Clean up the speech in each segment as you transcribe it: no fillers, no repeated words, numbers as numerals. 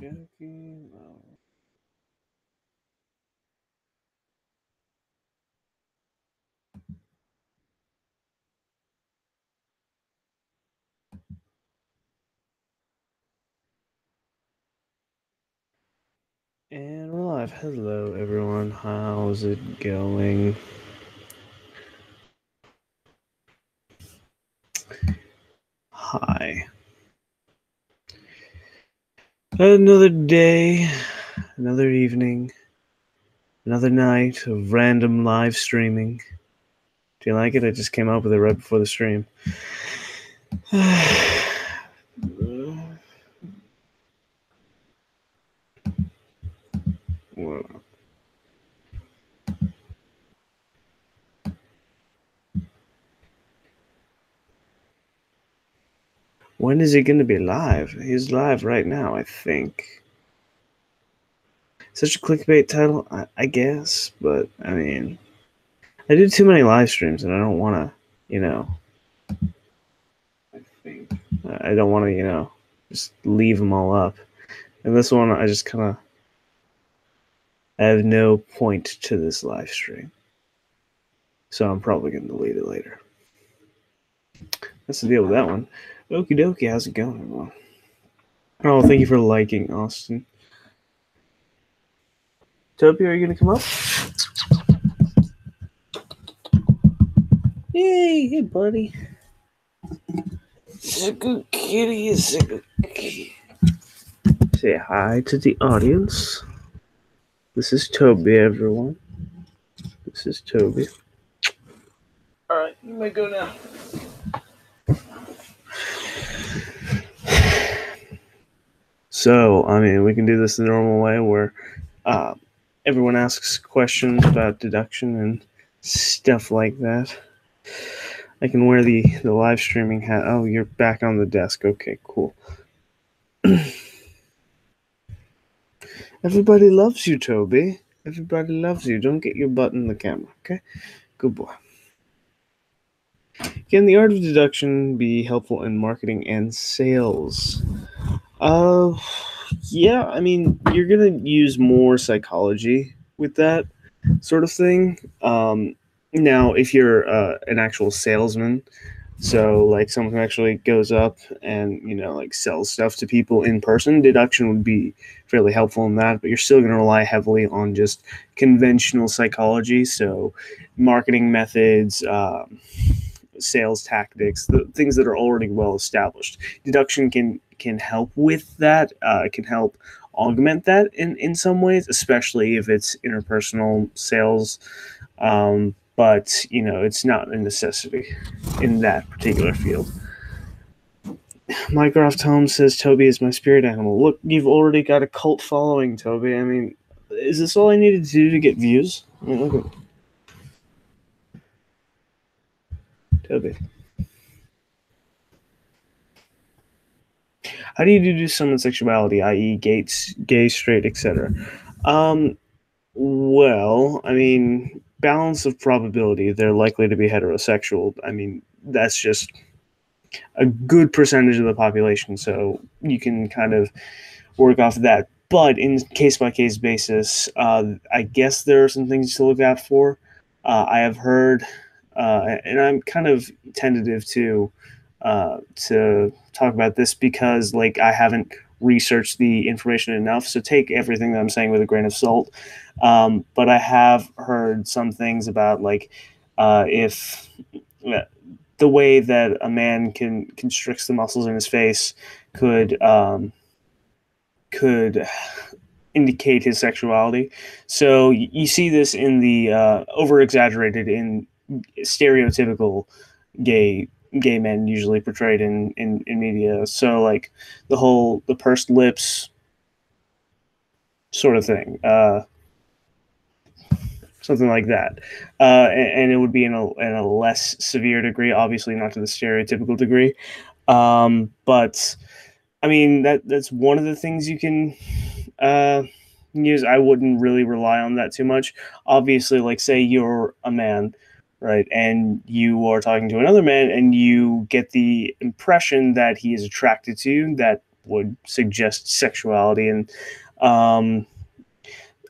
Okey-dokey. And we're live. Hello, everyone. How's it going? Hi. Another day, another evening, another night of random live streaming. Do you like it? I just came up with it right before the stream. When is he going to be live? He's live right now, I think. Such a clickbait title, I guess, but I mean, I do too many live streams and I don't want to, I don't want to, just leave them all up. And this one, I just kind of, I have no point to this live stream. So I'm probably going to delete it later. That's the deal with that one. Okie dokie, how's it going, everyone? Oh, thank you for liking, Austin. Toby, are you going to come up? Hey, buddy. It's a good kitty, it's a good kitty. Say hi to the audience. This is Toby, everyone. This is Toby. Alright, you may go now. So, I mean, we can do this the normal way where everyone asks questions about deduction and stuff like that. I can wear the live streaming hat. Oh, you're back on the desk. Okay, cool. Everybody loves you, Toby. Everybody loves you. Don't get your butt in the camera, okay? Good boy. Can the art of deduction be helpful in marketing and sales? Yeah, I mean, you're going to use more psychology with that sort of thing. Now, if you're an actual salesman, so like someone who actually goes up and, like sells stuff to people in person, deduction would be fairly helpful in that, but you're still going to rely heavily on just conventional psychology. So marketing methods, sales tactics, the things that are already well established. Deduction can help with that. It can help augment that in some ways, especially if it's interpersonal sales. But it's not a necessity in that particular field. Mycroft Holmes says Toby is my spirit animal. Look, you've already got a cult following, Toby. I mean, is this all I needed to do to get views? I mean, look at Toby. How do you deduce someone's sexuality, i.e., gay, straight, etc.? Well, I mean, balance of probability, they're likely to be heterosexual. I mean, that's just a good percentage of the population, so you can kind of work off of that. But in case-by-case basis, I guess there are some things to look out for. I have heard, and I'm kind of tentative to talk about this because, like, I haven't researched the information enough. So take everything that I'm saying with a grain of salt. But I have heard some things about, like, if the way that a man constricts the muscles in his face could indicate his sexuality. So you see this in the over-exaggerated in stereotypical gay men usually portrayed in media. So like the pursed lips sort of thing, something like that, and it would be in a less severe degree, obviously not to the stereotypical degree, but I mean that's one of the things you can use. I wouldn't really rely on that too much. Obviously, like say you're a man, right, and you are talking to another man and you get the impression that he is attracted to you, that would suggest sexuality. And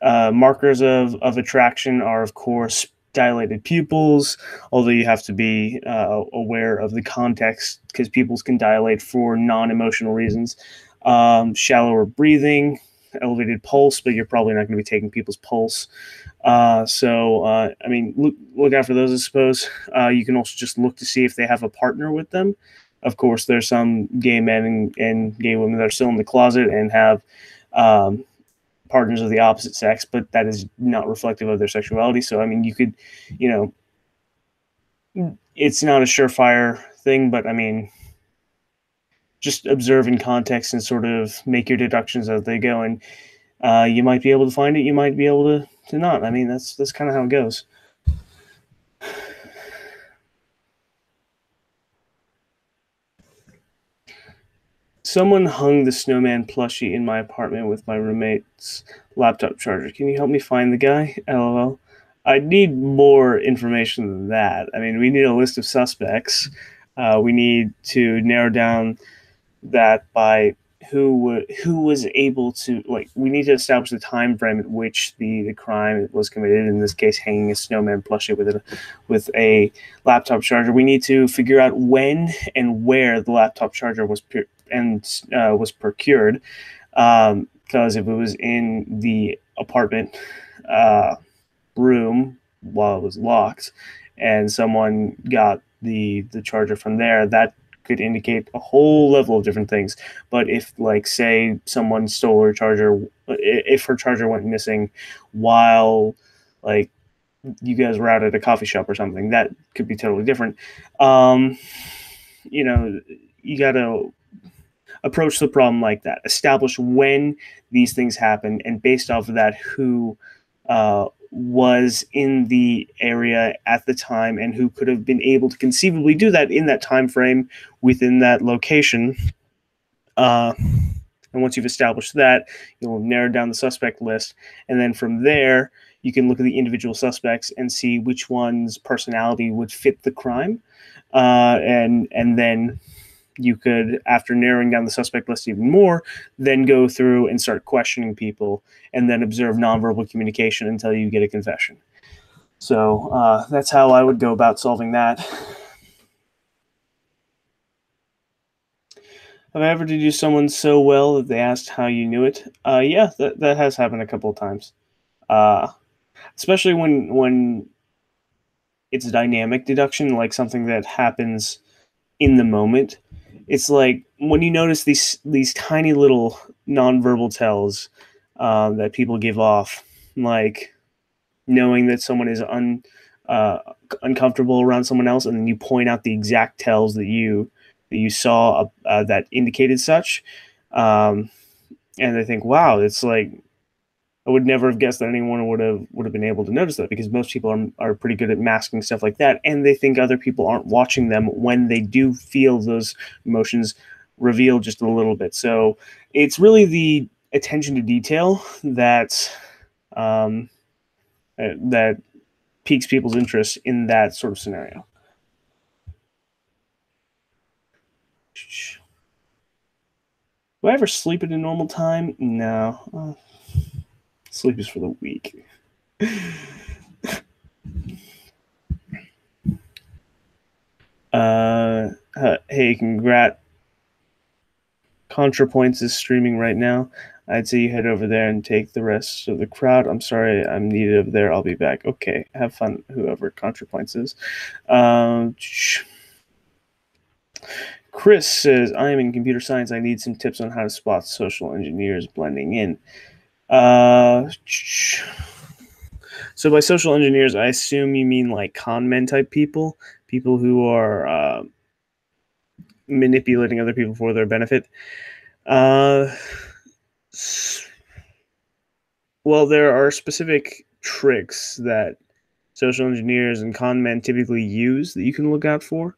markers of attraction are, of course, dilated pupils, although you have to be aware of the context because pupils can dilate for non-emotional reasons. Shallower breathing, elevated pulse, but you're probably not going to be taking people's pulse. I mean, look out for those, I suppose. You can also just look to see if they have a partner with them. Of course, there's some gay men and gay women that are still in the closet and have partners of the opposite sex, but that is not reflective of their sexuality. So, I mean, you could, it's not a surefire thing, but I mean, just observe in context and sort of make your deductions as they go. And you might be able to find it. You might be able to not. I mean, that's kind of how it goes. Someone hung the snowman plushie in my apartment with my roommate's laptop charger. Can you help me find the guy? LOL. I need more information than that. I mean, we need a list of suspects. We need to narrow down that by who was able to, like, we need to establish the time frame at which the crime was committed. In this case, hanging a snowman plushie with a laptop charger. We need to figure out when and where the laptop charger was procured. Because if it was in the apartment room while it was locked, and someone got the charger from there, that could indicate a whole level of different things. But if, like, say someone stole her charger, if her charger went missing while, like, you guys were out at a coffee shop or something, that could be totally different. You got to approach the problem like that. Establish when these things happen, and based off of that, who was in the area at the time and who could have been able to conceivably do that in that time frame within that location. And once you've established that, you'll narrow down the suspect list, and then from there you can look at the individual suspects and see which one's personality would fit the crime, and then you could, after narrowing down the suspect list even more, then go through and start questioning people and then observe nonverbal communication until you get a confession. So that's how I would go about solving that. Have I ever deduced someone so well that they asked how you knew it? Yeah, that has happened a couple of times. Especially when it's dynamic deduction, like something that happens in the moment. It's like when you notice these tiny little nonverbal tells that people give off, like knowing that someone is uncomfortable around someone else, and then you point out the exact tells that you saw that indicated such, and they think, "Wow, it's like I would never have guessed that anyone would have been able to notice that," because most people are pretty good at masking stuff like that, and they think other people aren't watching them when they do feel those emotions reveal just a little bit. So it's really the attention to detail that that piques people's interest in that sort of scenario. Do I ever sleep at a normal time? No. Sleep is for the weak. Hey, congrats. ContraPoints is streaming right now. I'd say you head over there and take the rest of the crowd. I'm sorry, I'm needed over there. I'll be back. Okay, have fun, whoever ContraPoints is. Chris says, I am in computer science. I need some tips on how to spot social engineers blending in. So by social engineers, I assume you mean like con men type people who are manipulating other people for their benefit. Well, there are specific tricks that social engineers and con men typically use that you can look out for.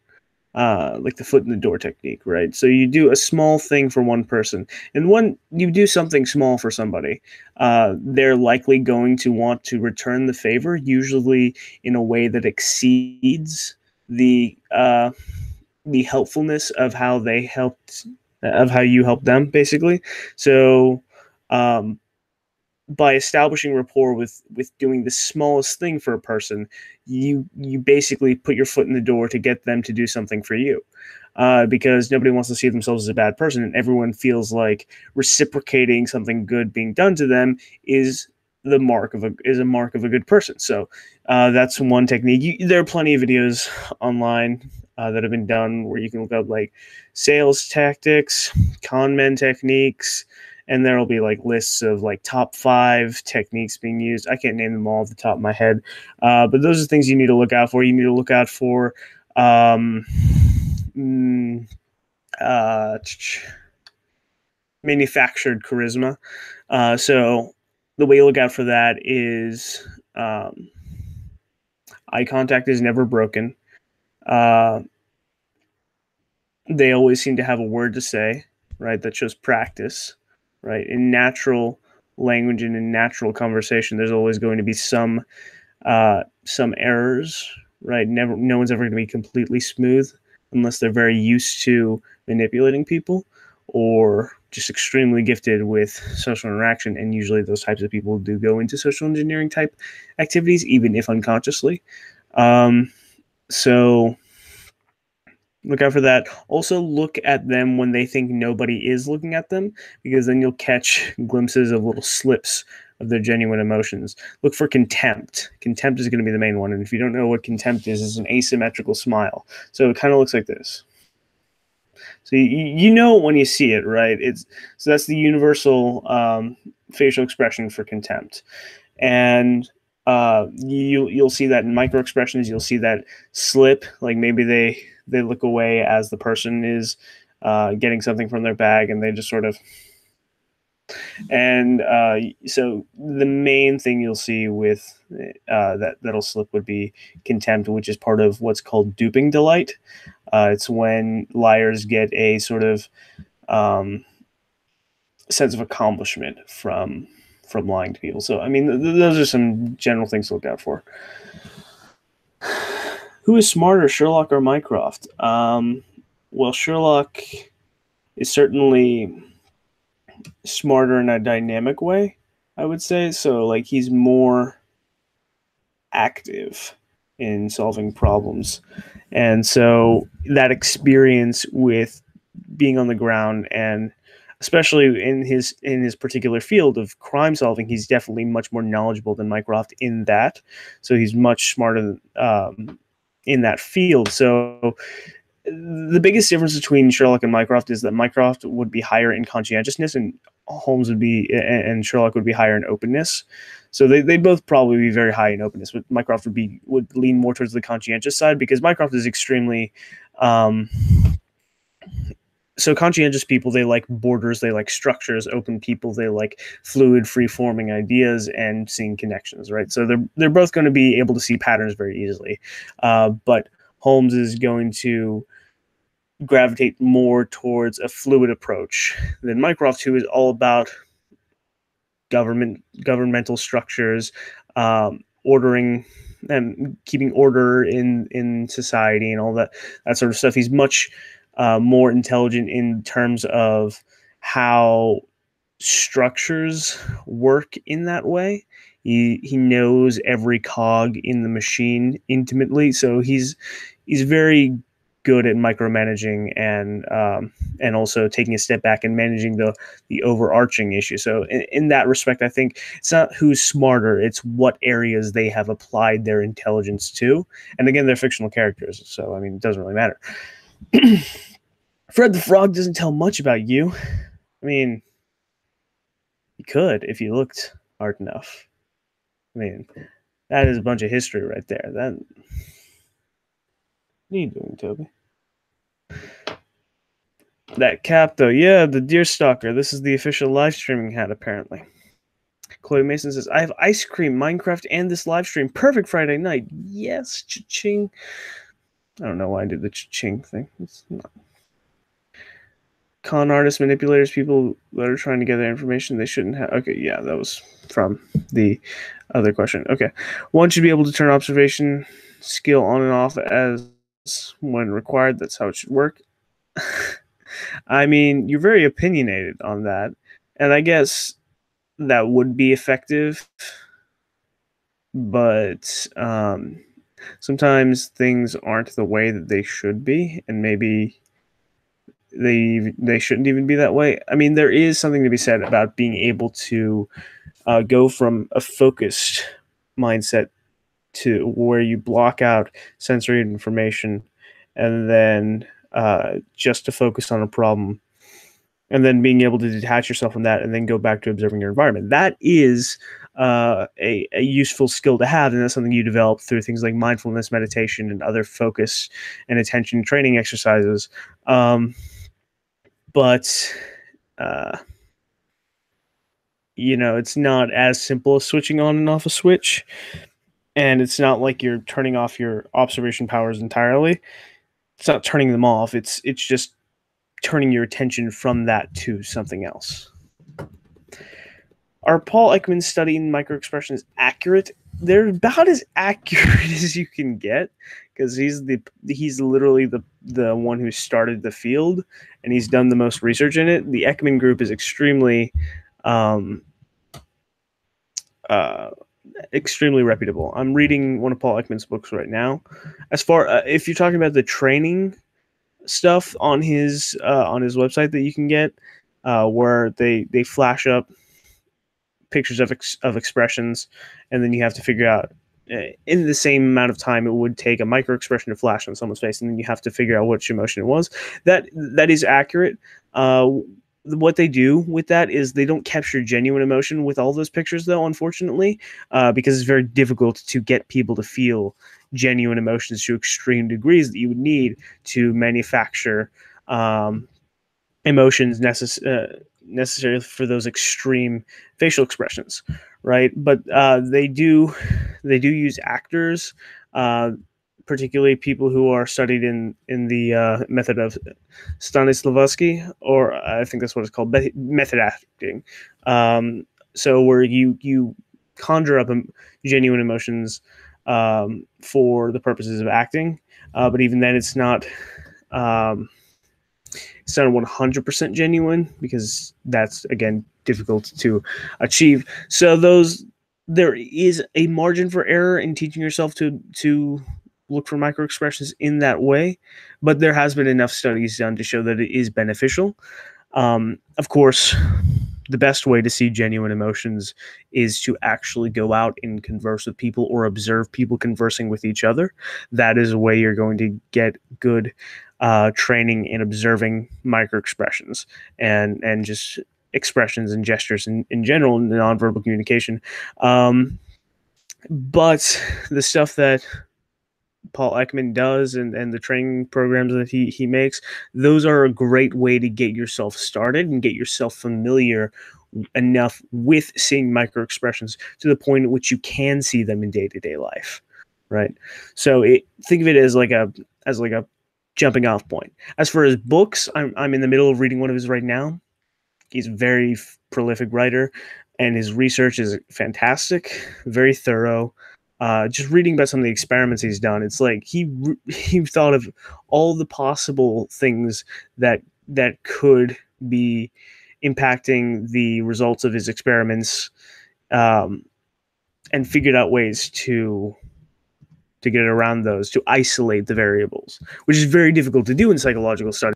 Like the foot in the door technique, right? So you do a small thing for one person, and when you do something small for somebody, they're likely going to want to return the favor, usually in a way that exceeds the helpfulness of how they helped of how you help them, basically. So by establishing rapport with doing the smallest thing for a person, you basically put your foot in the door to get them to do something for you. Because nobody wants to see themselves as a bad person, and everyone feels like reciprocating something good being done to them is a mark of a good person. So that's one technique. There are plenty of videos online that have been done where you can look up like sales tactics, con men techniques, and there will be like lists of like top 5 techniques being used. I can't name them all off the top of my head, but those are things you need to look out for. You need to look out for manufactured charisma. So the way you look out for that is eye contact is never broken. They always seem to have a word to say, right? That shows practice, right? In natural language and in natural conversation, there's always going to be some errors, right? No one's ever going to be completely smooth unless they're very used to manipulating people or just extremely gifted with social interaction. And usually those types of people do go into social engineering type activities, even if unconsciously. So look out for that. Also look at them when they think nobody is looking at them, because then you'll catch glimpses of little slips of their genuine emotions. Look for contempt. Contempt is going to be the main one. And if you don't know what contempt is, it's an asymmetrical smile. So it kind of looks like this. So you know when you see it, right? So that's the universal facial expression for contempt. And you'll see that in micro expressions. You'll see that slip, like maybe they look away as the person is getting something from their bag, and they just sort of. And so the main thing you'll see with that'll slip would be contempt, which is part of what's called duping delight. It's when liars get a sort of sense of accomplishment from lying to people. So, I mean, those are some general things to look out for. Who is smarter, Sherlock or Mycroft? Well, Sherlock is certainly smarter in a dynamic way, I would say. So, like, he's more active in solving problems. And so that experience with being on the ground, and especially in his particular field of crime solving, he's definitely much more knowledgeable than Mycroft in that. So he's much smarter in that field. So the biggest difference between Sherlock and Mycroft is that Mycroft would be higher in conscientiousness, and Holmes would be, and Sherlock would be higher in openness. So they'd both probably be very high in openness, but Mycroft would lean more towards the conscientious side, because Mycroft is extremely so conscientious people, they like borders, they like structures. Open people, they like fluid, free-forming ideas and seeing connections, right? So they're both going to be able to see patterns very easily. But Holmes is going to gravitate more towards a fluid approach than Mycroft, who is all about governmental structures, ordering and keeping order in society and all that sort of stuff. He's much more intelligent in terms of how structures work in that way. He knows every cog in the machine intimately, so he's very good at micromanaging and also taking a step back and managing the overarching issue. So in that respect, I think it's not who's smarter, it's what areas they have applied their intelligence to. And again, they're fictional characters, so I mean, it doesn't really matter. Fred the Frog doesn't tell much about you. I mean, you could if you looked hard enough. I mean, that is a bunch of history right there. What are you doing, Toby? That cap, though. Yeah, the Deerstalker. This is the official live streaming hat, apparently. Chloe Mason says, I have ice cream, Minecraft, and this live stream. Perfect Friday night. Yes, cha-ching. I don't know why I did the cha-ching thing. It's not. Con artists, manipulators, people that are trying to gather information they shouldn't have. Okay, yeah, that was from the other question. Okay. One should be able to turn observation skill on and off as when required. That's how it should work. I mean, you're very opinionated on that, and I guess that would be effective, but sometimes things aren't the way that they should be, and maybe they shouldn't even be that way. I mean, there is something to be said about being able to go from a focused mindset to where you block out sensory information and then just to focus on a problem, and then being able to detach yourself from that and then go back to observing your environment. That is a useful skill to have, and that's something you develop through things like mindfulness meditation and other focus and attention training exercises. But uh, it's not as simple as switching on and off a switch, and it's not like you're turning off your observation powers entirely. It's not turning them off. It's just turning your attention from that to something else. Are Paul Ekman's study in microexpressions accurate? They're about as accurate as you can get, because he's literally the one who started the field, and he's done the most research in it. The Ekman group is um, uh, extremely reputable. I'm reading one of Paul Ekman's books right now. As far if you're talking about the training stuff on his website that you can get, where they flash up pictures of expressions, and then you have to figure out in the same amount of time it would take a micro expression to flash on someone's face, and then you have to figure out which emotion it was. That is accurate. What they do with that is they don't capture genuine emotion with all those pictures, though, unfortunately, because it's very difficult to get people to feel genuine emotions to extreme degrees that you would need to manufacture emotions necessary for those extreme facial expressions, right? But they do use actors, uh, particularly people who are studied in the method of Stanislavski, or I think that's what it's called, method acting. So where you conjure up genuine emotions for the purposes of acting, but even then, Um, it's not 100% genuine, because that's, again, difficult to achieve. So there is a margin for error in teaching yourself to look for micro expressions in that way, but there has been enough studies done to show that it is beneficial. Of course, the best way to see genuine emotions is to actually go out and converse with people or observe people conversing with each other. That is a way you're going to get good training in observing micro expressions and just expressions and gestures in general in nonverbal communication. But the stuff that Paul Ekman does, and the training programs that he makes, those are a great way to get yourself started and get yourself familiar enough with seeing micro expressions to the point at which you can see them in day-to-day life, right? So think of it as like a jumping off point. As for his books, I'm in the middle of reading one of his right now. He's a very prolific writer, and his research is fantastic, very thorough. Just reading about some of the experiments he's done, it's like he thought of all the possible things that could be impacting the results of his experiments, um, and figured out ways to get around those, to isolate the variables, which is very difficult to do in psychological studies.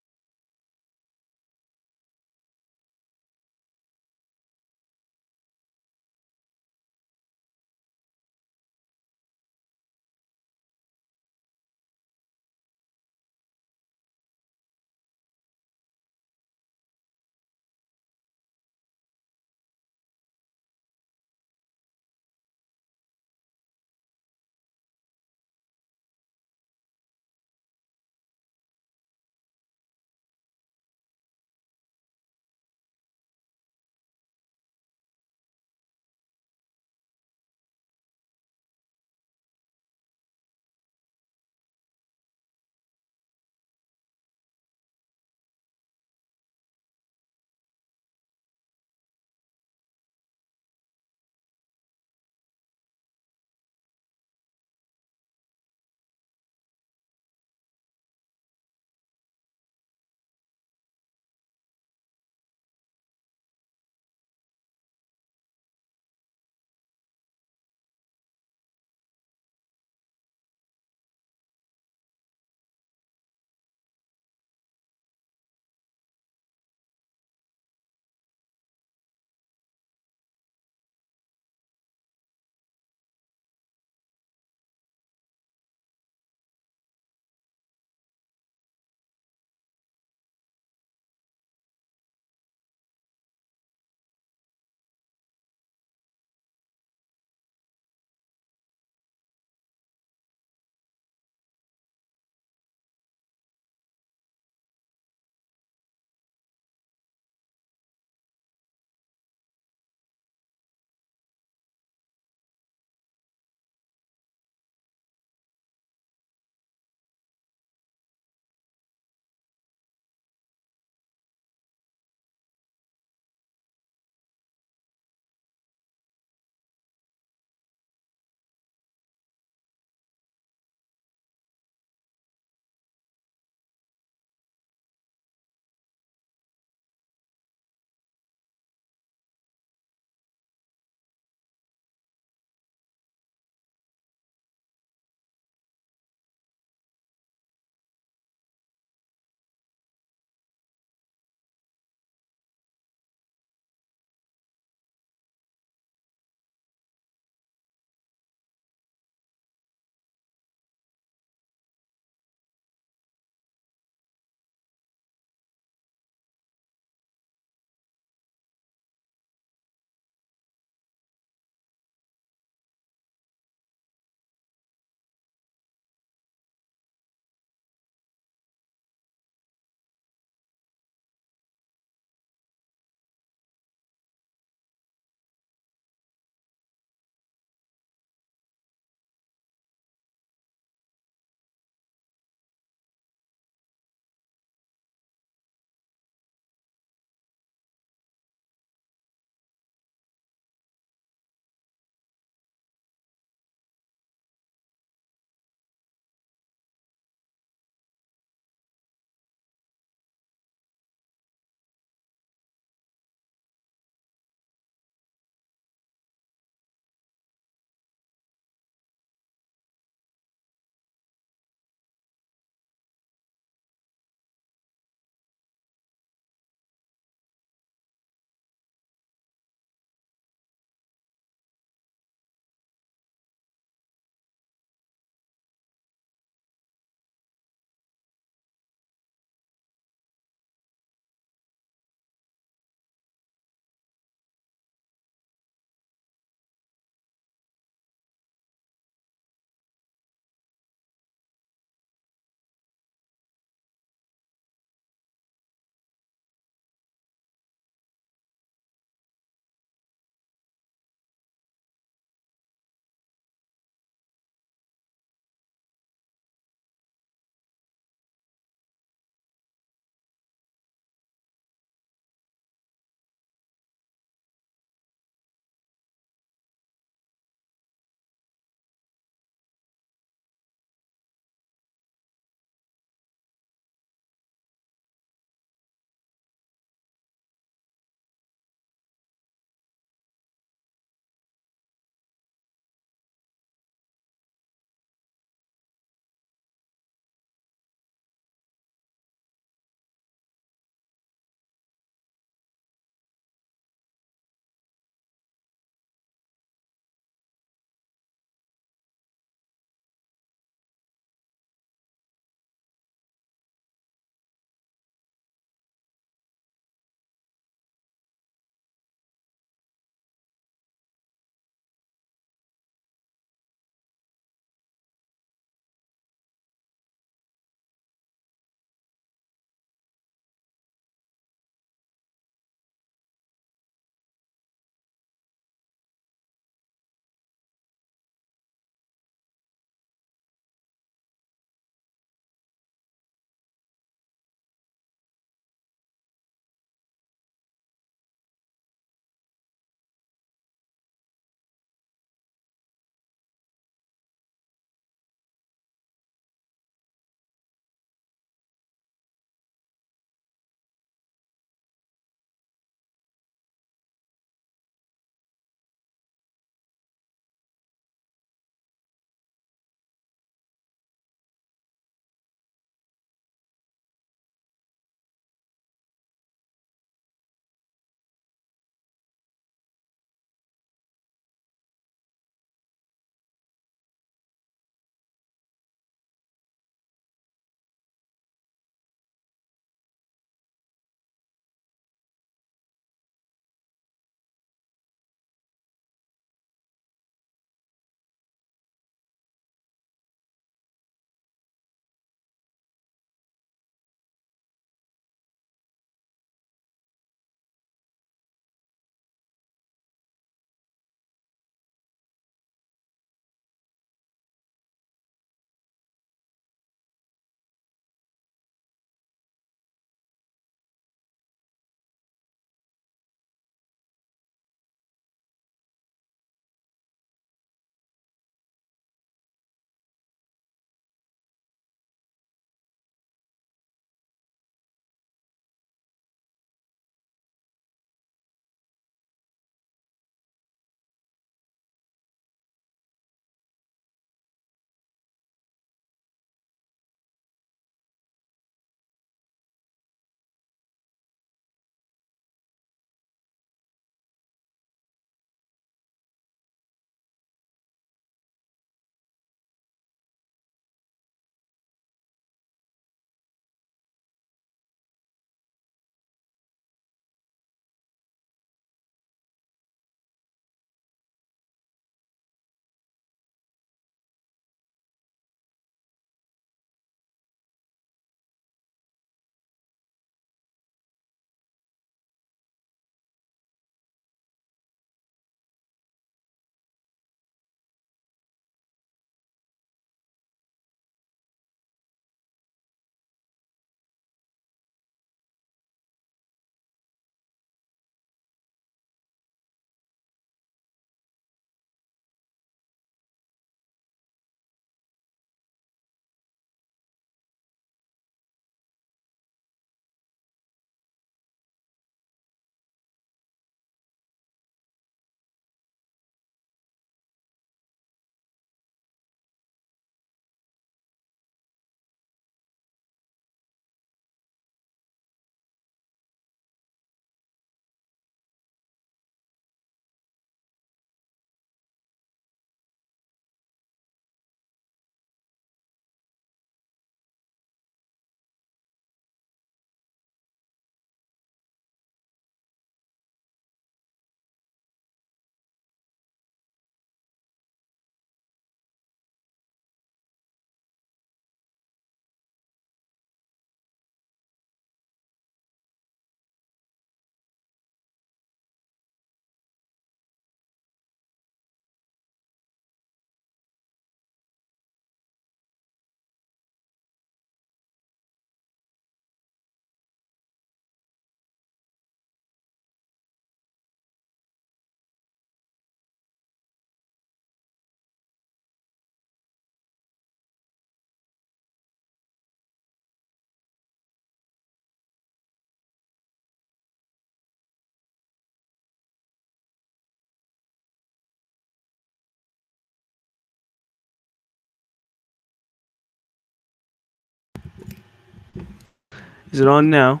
Is it on now?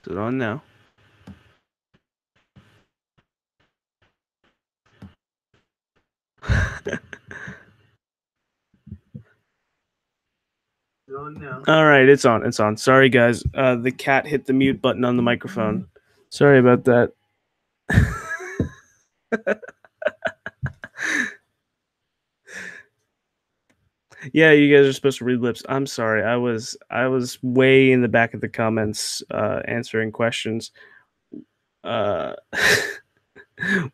Is it on now? All right, it's on. It's on. Sorry, guys. The cat hit the mute button on the microphone. Sorry about that. Yeah, you guys are supposed to read lips. I'm sorry. I was way in the back of the comments answering questions. Uh,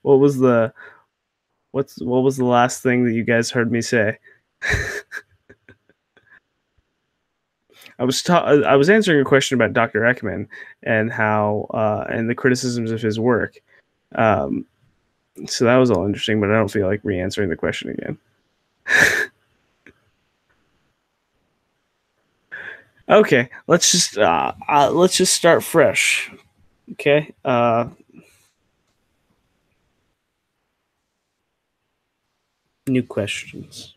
what was the what was the last thing that you guys heard me say? I was answering a question about Dr. Ekman and how and the criticisms of his work. Um, so that was all interesting, but I don't feel like re-answering the question again. Okay, let's just start fresh. Okay. New questions.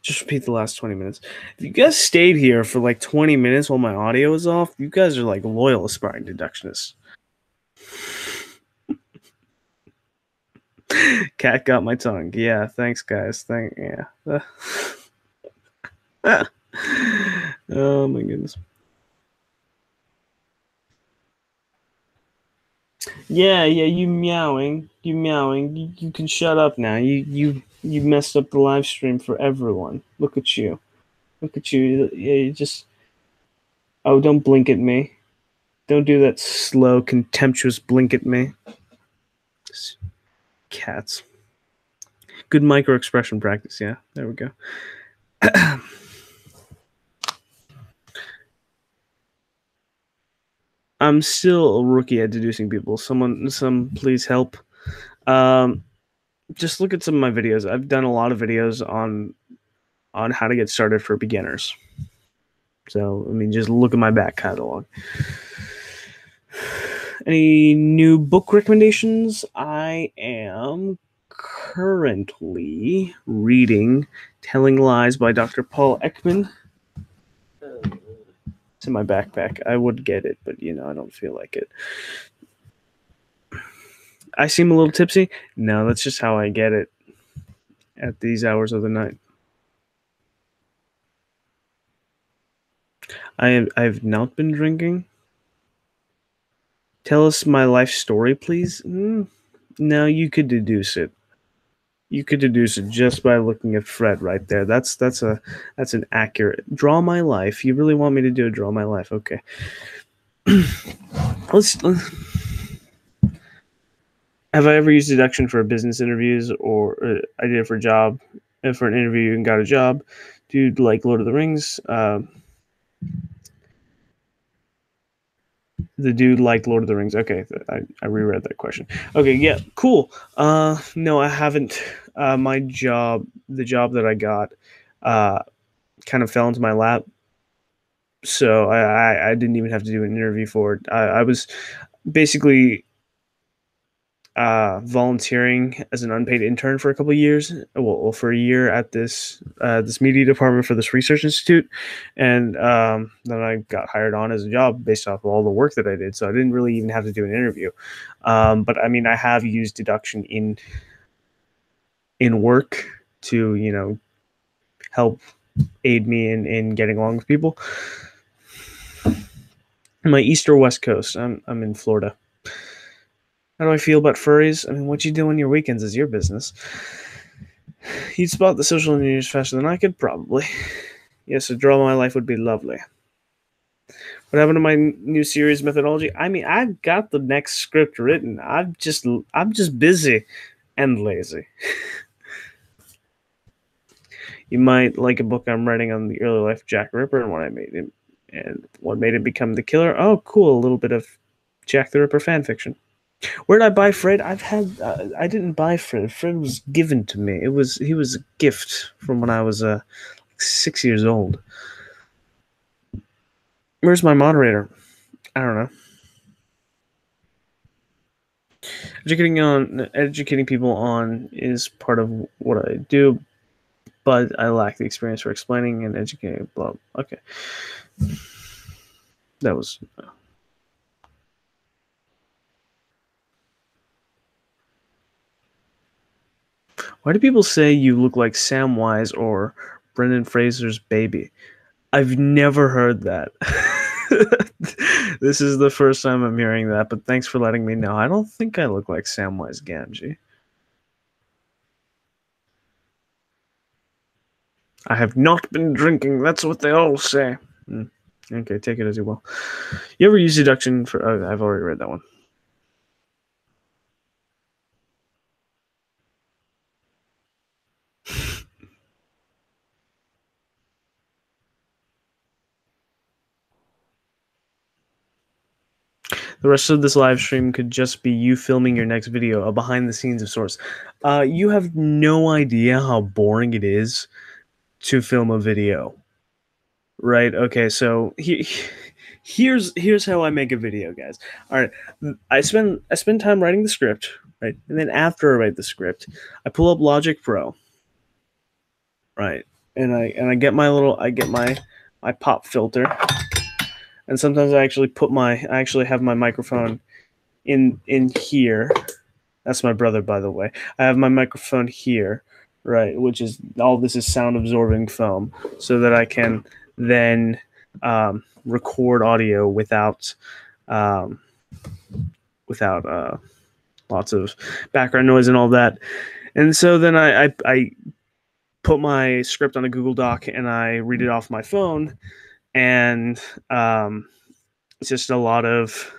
Just repeat the last 20 minutes. If you guys stayed here for like 20 minutes while my audio was off, you guys are like loyal aspiring deductionists. Cat got my tongue. Yeah, thanks, guys. Yeah. Oh my goodness. Yeah, you meowing. You can shut up now. You messed up the live stream for everyone. Look at you. Look at you. Yeah, you just. Oh, don't blink at me. Don't do that slow, contemptuous blink at me. Cats. Good micro expression practice. Yeah, there we go. I'm still a rookie at deducing people. Some please help. Just look at some of my videos. I've done a lot of videos on how to get started for beginners. So, I mean, just look at my back catalog. Any new book recommendations? I am currently reading Telling Lies by Dr. Paul Ekman. It's in my backpack. I would get it, but I don't feel like it. I seem a little tipsy. No, that's just how I get it at these hours of the night. I've not been drinking. Tell us my life story, please. No, you could deduce it. You could deduce it just by looking at Fred right there. That's an accurate draw my life. You really want me to do a draw my life? Okay. let's Have I ever used deduction for business interviews, or I did it for a job, for an interview and got a job? Dude, like Lord of the Rings. The dude liked Lord of the Rings. Okay, I reread that question. Okay, yeah, cool. No, I haven't. The job that I got, kind of fell into my lap, so I didn't even have to do an interview for it. I was basically volunteering as an unpaid intern for a couple of years. Well, for a year at this media department for this research institute, and then I got hired on as a job based off of all the work that I did. So I didn't really even have to do an interview. But I mean, I have used deduction in work to help aid me in getting along with people. My east or west coast. I'm in Florida. How do I feel about furries? I mean, what you do on your weekends is your business. You'd spot the social engineers faster than I could, probably. Yes, a draw my life would be lovely. What happened to my new series methodology? I mean, I've got the next script written. I'm just busy and lazy. You might like a book I'm writing on the early life of Jack the Ripper and what made him become the killer. Oh, cool! A little bit of Jack the Ripper fan fiction. Where did I buy Fred? I didn't buy Fred. Fred was given to me. He was a gift from when I was 6 years old. Where's my moderator? I don't know. Educating people on is part of what I do, but I lack the experience for explaining and educating. Blah. Okay, that was. Why do people say you look like Samwise or Brendan Fraser's baby? I've never heard that. This is the first time I'm hearing that, but thanks for letting me know. I don't think I look like Samwise Gamgee. I have not been drinking. That's what they all say. Okay, take it as you will. You ever use deduction for? Oh, I've already read that one. The rest of this live stream could just be you filming your next video, a behind the scenes of sorts. You have no idea how boring it is to film a video, right? Okay, so here's how I make a video, guys. All right, I spend time writing the script, right, and then after I write the script, I pull up Logic Pro, right, and I get my pop filter, and sometimes I actually have my microphone in here. That's my brother, by the way. I have my microphone here, right, which is all this is sound absorbing foam, so that I can then record audio without um, lots of background noise and all that. And so then I put my script on a Google Doc and I read it off my phone, and it's just a lot of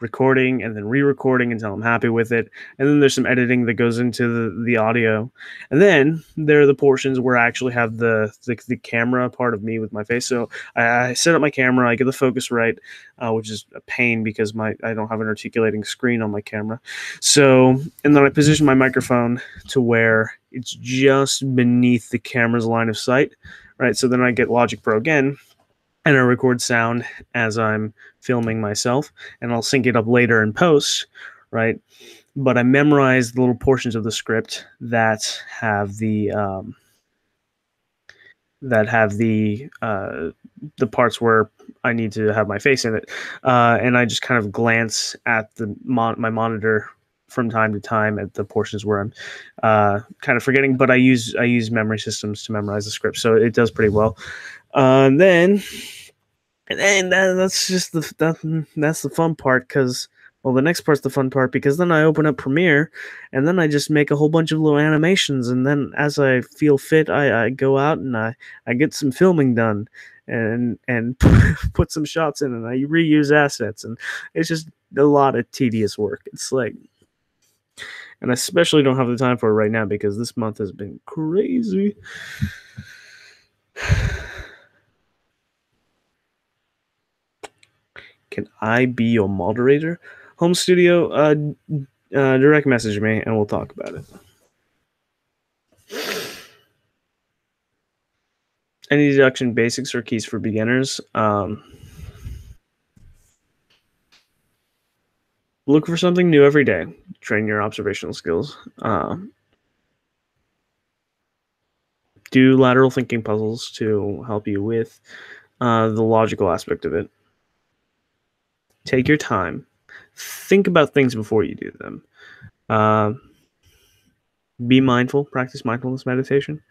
recording and then re-recording until I'm happy with it. And then there's some editing that goes into the audio. And then there are the portions where I actually have the camera part of me with my face. So I set up my camera, I get the focus right, which is a pain because I don't have an articulating screen on my camera. So, and then I position my microphone to where it's just beneath the camera's line of sight, right? So then I get Logic Pro again, and I record sound as I'm filming myself, and I'll sync it up later in post, right? But I memorize the little portions of the script that have the parts where I need to have my face in it, and I just kind of glance at my monitor from time to time at the portions where I'm kind of forgetting. But I use memory systems to memorize the script, so it does pretty well. And then that's just that's the fun part, because the next part's the fun part, because then I open up Premiere and then I just make a whole bunch of little animations, and then as I feel fit, I go out and I get some filming done and put some shots in, and I reuse assets, and it's just a lot of tedious work. It's like, and I especially don't have the time for it right now because this month has been crazy. Can I be your moderator? Home Studio, direct message me and we'll talk about it. Any deduction basics or keys for beginners? Look for something new every day. Train your observational skills. Do lateral thinking puzzles to help you with the logical aspect of it. Take your time. Think about things before you do them. Be mindful. Practice mindfulness meditation.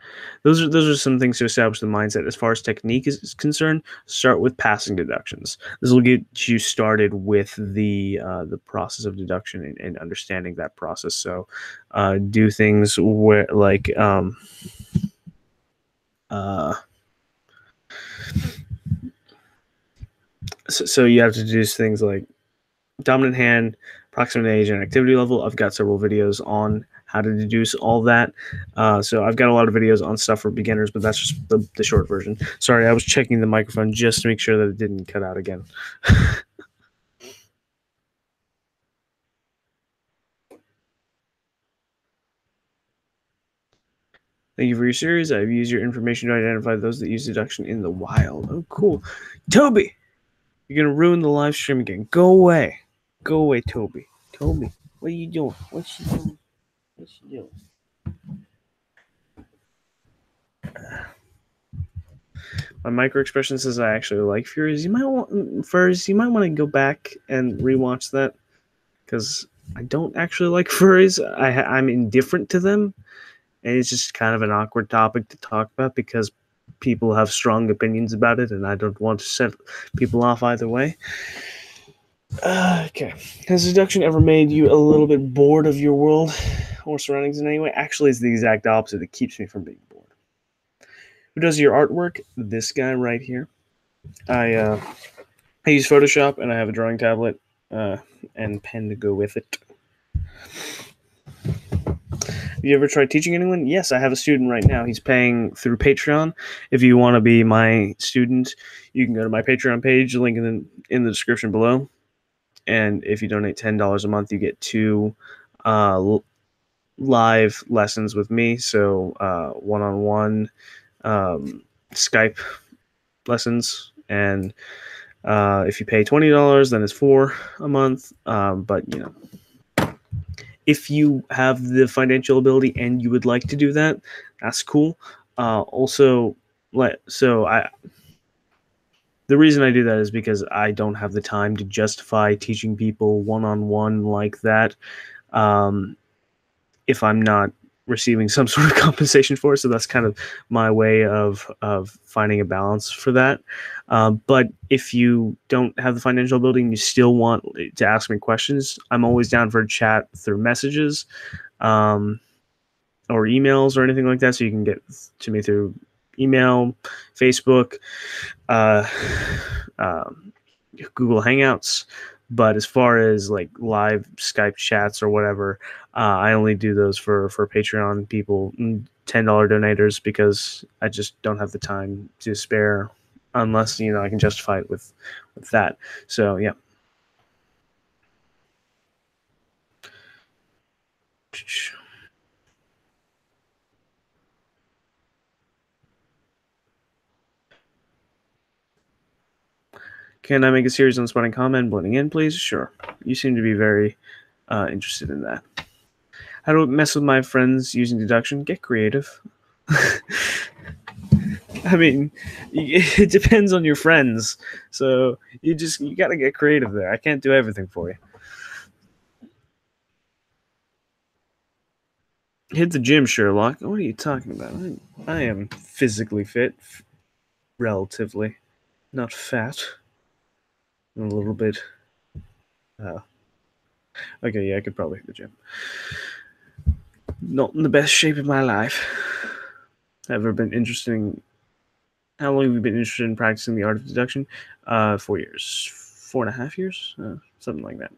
Those are some things to establish the mindset. As far as technique is concerned, start with passing deductions. This will get you started with the process of deduction and understanding that process. So, do things where like so you have to do things like dominant hand, approximate age, and activity level. I've got several videos on how to deduce all that. So I've got a lot of videos on stuff for beginners, but that's just the short version. Sorry, I was checking the microphone just to make sure that it didn't cut out again. Thank you for your series. I've used your information to identify those that use deduction in the wild. Oh, cool. Toby, you're going to ruin the live stream again. Go away. Go away, Toby. Toby. What are you doing? What's you doing? What's you doing? My micro expression says I actually like furries. You might want to go back and rewatch that because I don't actually like furries. I'm indifferent to them, and it's just kind of an awkward topic to talk about because people have strong opinions about it, and I don't want to set people off either way. Okay. Has deduction ever made you a little bit bored of your world or surroundings in any way? Actually, it's the exact opposite. It keeps me from being bored. Who does your artwork? This guy right here. I use Photoshop and I have a drawing tablet and pen to go with it. Have you ever tried teaching anyone? Yes, I have a student right now. He's paying through Patreon. If you want to be my student, you can go to my Patreon page, link in the description below. And if you donate $10 a month, you get 2 live lessons with me. So one-on-one Skype lessons. And if you pay $20, then it's 4 a month. But, you know, if you have the financial ability and you would like to do that, that's cool. The reason I do that is because I don't have the time to justify teaching people one-on-one like that if I'm not receiving some sort of compensation for it. So that's kind of my way of finding a balance for that. But if you don't have the financial ability and you still want to ask me questions, I'm always down for a chat through messages or emails or anything like that. So you can get to me through email, Facebook, Google Hangouts. But as far as like live Skype chats or whatever, I only do those for Patreon people, $10 donators, because I just don't have the time to spare unless, you know, I can justify it with that. So yeah. Can I make a series on spotting comment and blending in, please? Sure. You seem to be very interested in that. How to mess with my friends using deduction? Get creative. I mean, it depends on your friends. So you got to get creative there. I can't do everything for you. Hit the gym, Sherlock. What are you talking about? I am physically fit, relatively, not fat. A little bit. Okay, yeah, I could probably hit the gym. Not in the best shape of my life. Ever been interested in? How long have you been interested in practicing the art of deduction? 4 years, 4.5 years, something like that.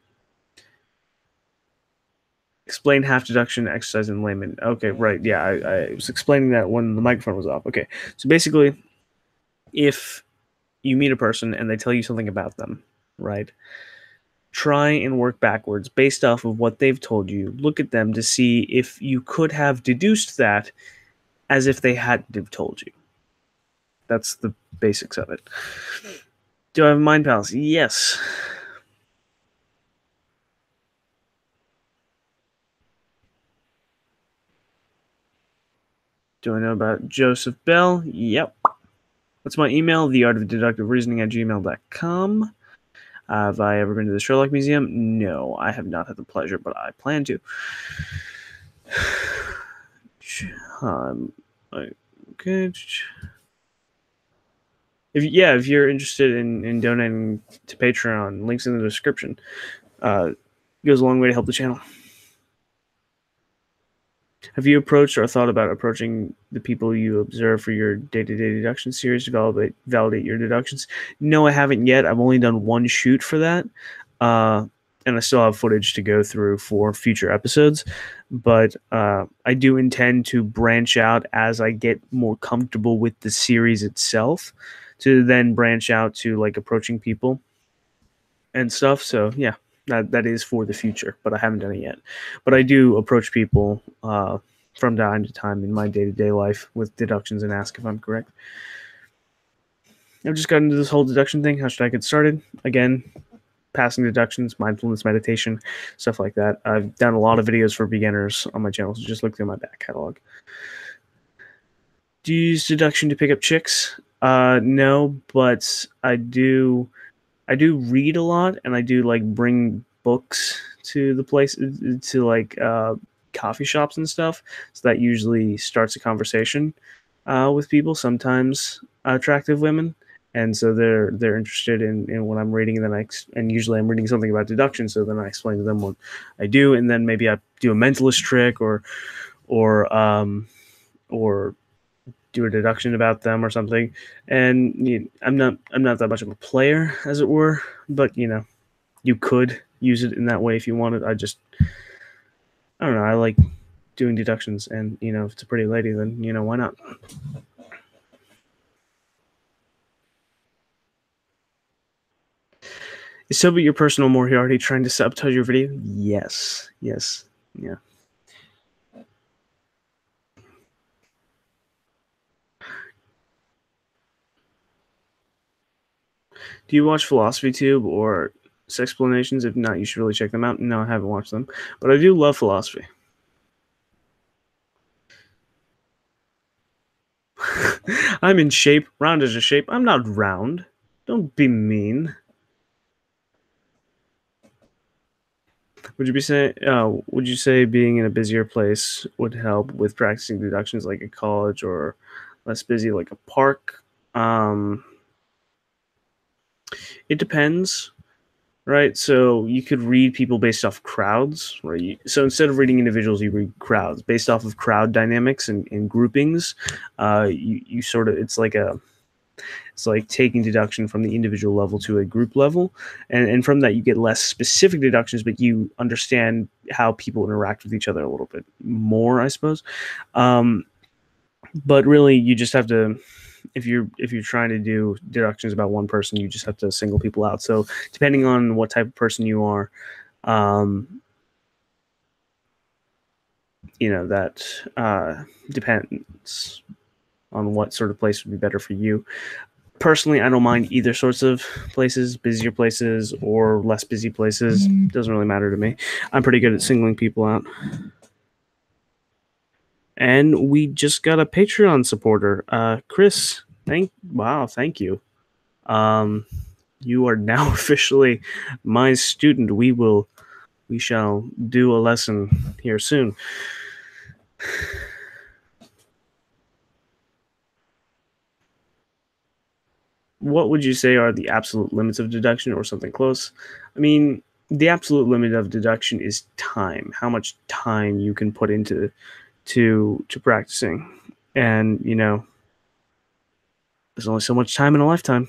Explain half deduction exercise in layman. Okay, right. Yeah, I was explaining that when the microphone was off. Okay, so basically, if you meet a person and they tell you something about them, right? Try and work backwards based off of what they've told you. Look at them to see if you could have deduced that as if they hadn't have told you. That's the basics of it. Do I have a mind palace? Yes. Do I know about Joseph Bell? Yep. What's my email? theartofdeductivereasoning@gmail.com. Have I ever been to the Sherlock Museum? No, I have not had the pleasure, but I plan to. Okay. If you're interested in donating to Patreon, links in the description. Goes a long way to help the channel. Have you approached or thought about approaching the people you observe for your day-to-day deduction series to validate your deductions? No, I haven't yet. I've only done one shoot for that, and I still have footage to go through for future episodes. But I do intend to branch out as I get more comfortable with the series itself, to then branch out to like approaching people and stuff. So yeah. That is for the future, but I haven't done it yet. But I do approach people from time to time in my day-to-day life with deductions and ask if I'm correct. I've just got into this whole deduction thing. How should I get started? Again, passing deductions, mindfulness meditation, stuff like that. I've done a lot of videos for beginners on my channel, so just look through my back catalog. Do you use deduction to pick up chicks? No, but I do read a lot, and I do like bring books to the place, to like coffee shops and stuff. So that usually starts a conversation with people, sometimes attractive women, and so they're interested in what I'm reading. And then and usually I'm reading something about deduction, so then I explain to them what I do, and then maybe I do a mentalist trick or do a deduction about them or something. And I'm not that much of a player, as it were, but you could use it in that way if you wanted. I don't know. I like doing deductions, and if it's a pretty lady, then why not? Is Soba your personal Moriarty trying to sabotage your video? Yes. Yeah. Do you watch Philosophy Tube or Sexplanations? If not, you should really check them out. No, I haven't watched them, but I do love philosophy. I'm in shape. Round is a shape. I'm not round. Don't be mean. Would you say being in a busier place would help with practicing deductions, like a college, or less busy, like a park? It depends, right? So you could read people based off crowds, right? So instead of reading individuals, you read crowds based off of crowd dynamics and groupings. You sort of it's like taking deduction from the individual level to a group level, and from that you get less specific deductions, but you understand how people interact with each other a little bit more, I suppose. But really, you just have to, if you're trying to do deductions about one person, you just have to single people out. So depending on what type of person you are, that depends on what sort of place would be better for you. Personally, I don't mind either sorts of places, busier places or less busy places. Doesn't really matter to me. I'm pretty good at singling people out. And we just got a Patreon supporter, Chris. Thank you. You are now officially my student. We shall do a lesson here soon. What would you say are the absolute limits of deduction, or something close? I mean, the absolute limit of deduction is time. How much time you can put into to practicing. And there's only so much time in a lifetime.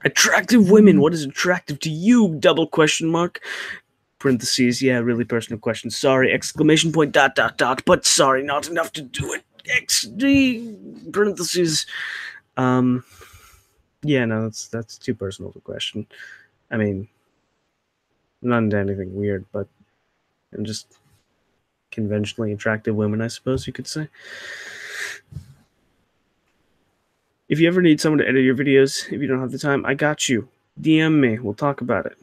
Attractive women. What is attractive to you? Double question mark. Parentheses. Yeah, really personal question. Sorry. Exclamation point. ... But sorry, not enough to do it. XD. Parentheses. Yeah, no, that's too personal of a question. I mean, I'm not into anything weird, but I'm just conventionally attractive women, I suppose you could say. If you ever need someone to edit your videos, if you don't have the time, I got you. DM me. We'll talk about it.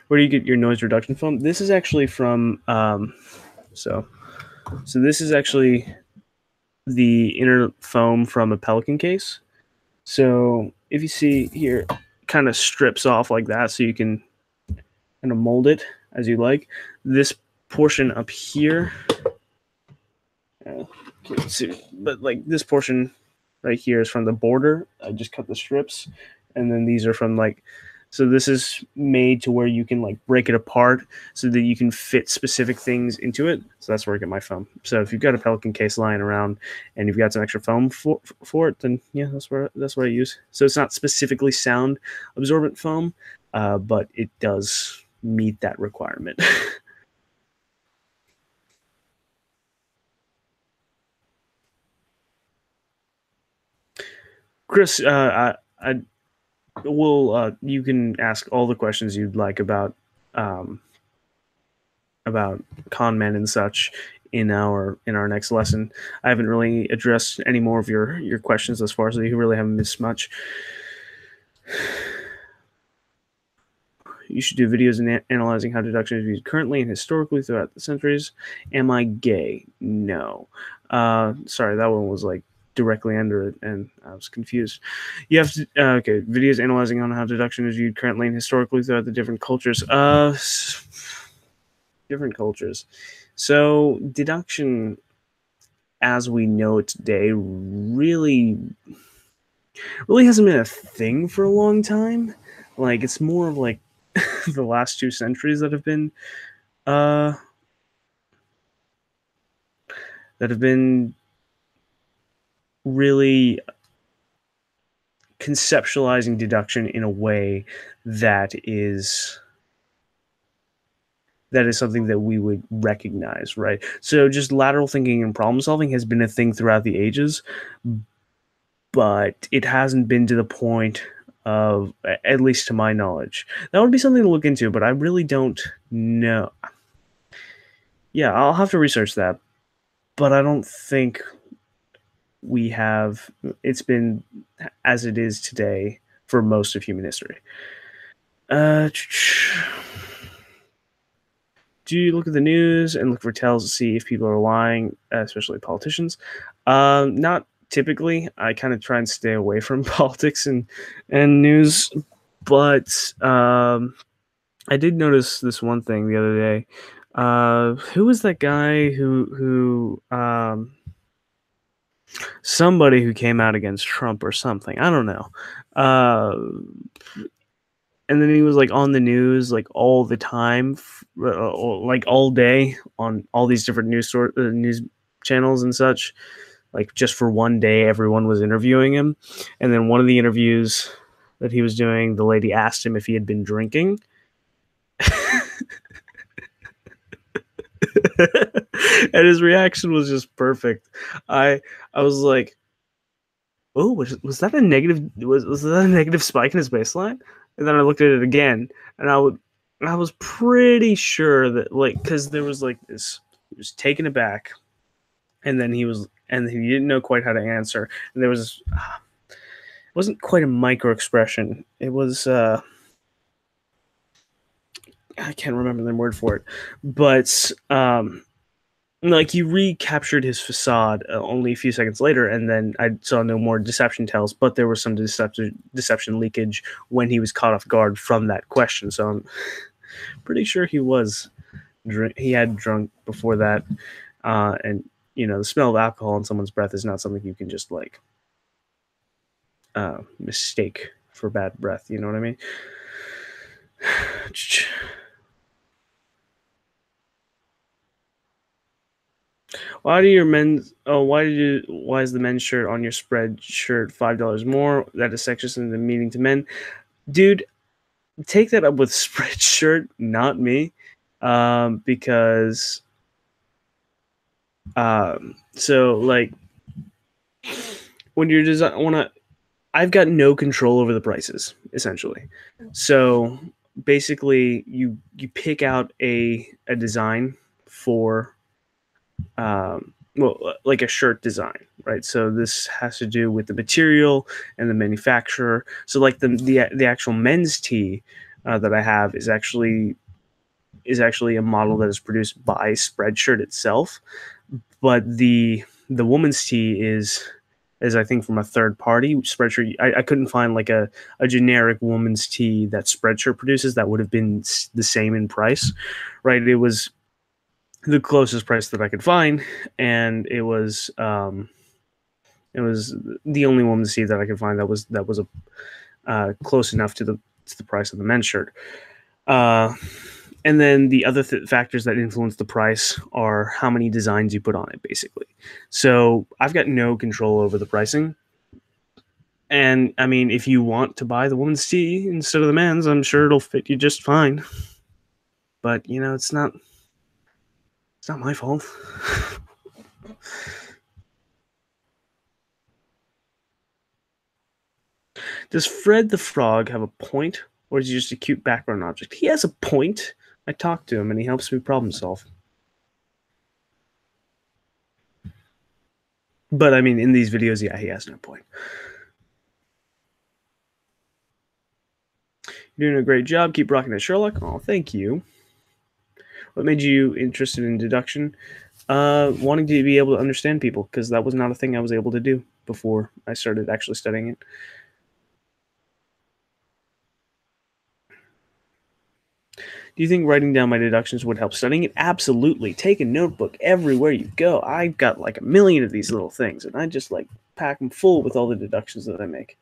Where do you get your noise reduction from? This is actually from so this is actually the inner foam from a Pelican case. So if you see here, kind of strips off like that, so you can kind of mold it as you like. This portion up here, can't see, but like this portion right here is from the border. I just cut the strips, and then these are from so this is made to where you can like break it apart so that you can fit specific things into it. So that's where I get my foam. So if you've got a Pelican case lying around and you've got some extra foam for it, then yeah, that's what I use. So it's not specifically sound absorbent foam, but it does meet that requirement. Chris, I will. You can ask all the questions you'd like about con men and such in our next lesson. I haven't really addressed any more of your questions thus far, so you really haven't missed much. You should do videos analyzing how deduction is used currently and historically throughout the centuries. Am I gay? No. Sorry, that one was like directly under it, and I was confused. You have to okay. Videos analyzing on how deduction is used currently and historically throughout the different cultures. Different cultures. So deduction, as we know it today, really hasn't been a thing for a long time. Like it's more of like the last 2 centuries that have been really conceptualizing deduction in a way that is something that we would recognize, right? So just lateral thinking and problem solving has been a thing throughout the ages, but it hasn't been to the point of, at least to my knowledge. That would be something to look into, but I really don't know. Yeah, I'll have to research that, but I don't think we have. It's been as it is today for most of human history. Do you look at the news and look for tells to see if people are lying, especially politicians? Not typically. I kind of try and stay away from politics and news, but I did notice this one thing the other day. Who was that guy who somebody who came out against Trump or something? I don't know. And then he was like on the news like all the time, like all day on all these different news channels and such. Like just for one day, everyone was interviewing him, and then one of the interviews that he was doing, the lady asked him if he had been drinking. And his reaction was just perfect. I was like, "Oh, was that a negative? Was that a negative spike in his baseline?" And then I looked at it again, and I was pretty sure that like because there was like this, he was taken aback, and then he didn't know quite how to answer, and there was it wasn't quite a micro expression. It was I can't remember the word for it, but like he recaptured his facade only a few seconds later, and then I saw no more deception tells, but there was some deception leakage when he was caught off guard from that question. So I'm pretty sure he had drunk before that, and the smell of alcohol in someone's breath is not something you can just like mistake for bad breath. You know what I mean? Why is the men's shirt on your spread shirt $5 more? That is sexist in the meaning to men. Dude, take that up with Spreadshirt, not me. Because so like when you're I've got no control over the prices, essentially. So basically you pick out a design for like a shirt design, right? So this has to do with the material and the manufacturer. So like the actual men's tee that I have is actually a model that is produced by Spreadshirt itself, but the woman's tee is I think from a third party Spreadshirt. I couldn't find like a generic woman's tee that Spreadshirt produces that would have been the same in price, right? It was the closest price that I could find, and it was the only woman's tee that I could find that was close enough to the price of the men's shirt. And then the other factors that influence the price are how many designs you put on it, basically. So I've got no control over the pricing. And I mean, if you want to buy the woman's tee instead of the men's, I'm sure it'll fit you just fine. But it's not my fault. Does Fred the Frog have a point, or is he just a cute background object? He has a point. I talk to him, and he helps me problem solve. But I mean, in these videos, yeah, he has no point. You're doing a great job. Keep rocking it, Sherlock. Oh, thank you. What made you interested in deduction? Wanting to be able to understand people, because that was not a thing I was able to do before I started actually studying it. Do you think writing down my deductions would help studying it? Absolutely. Take a notebook everywhere you go. I've got like a million of these little things, and I just like pack them full with all the deductions that I make.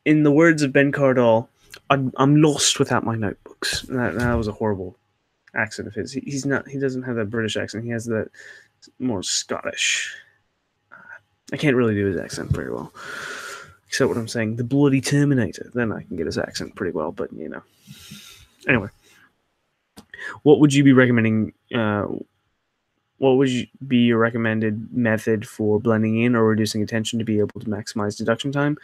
In the words of Ben Cardall, I'm lost without my notebooks. That was a horrible accent of his. He's not. He doesn't have that British accent. He has that more Scottish. I can't really do his accent very well, except what I'm saying. The bloody Terminator. Then I can get his accent pretty well. But you know. Anyway, what would you be recommending? What would be your recommended method for blending in or reducing attention to be able to maximize deduction time?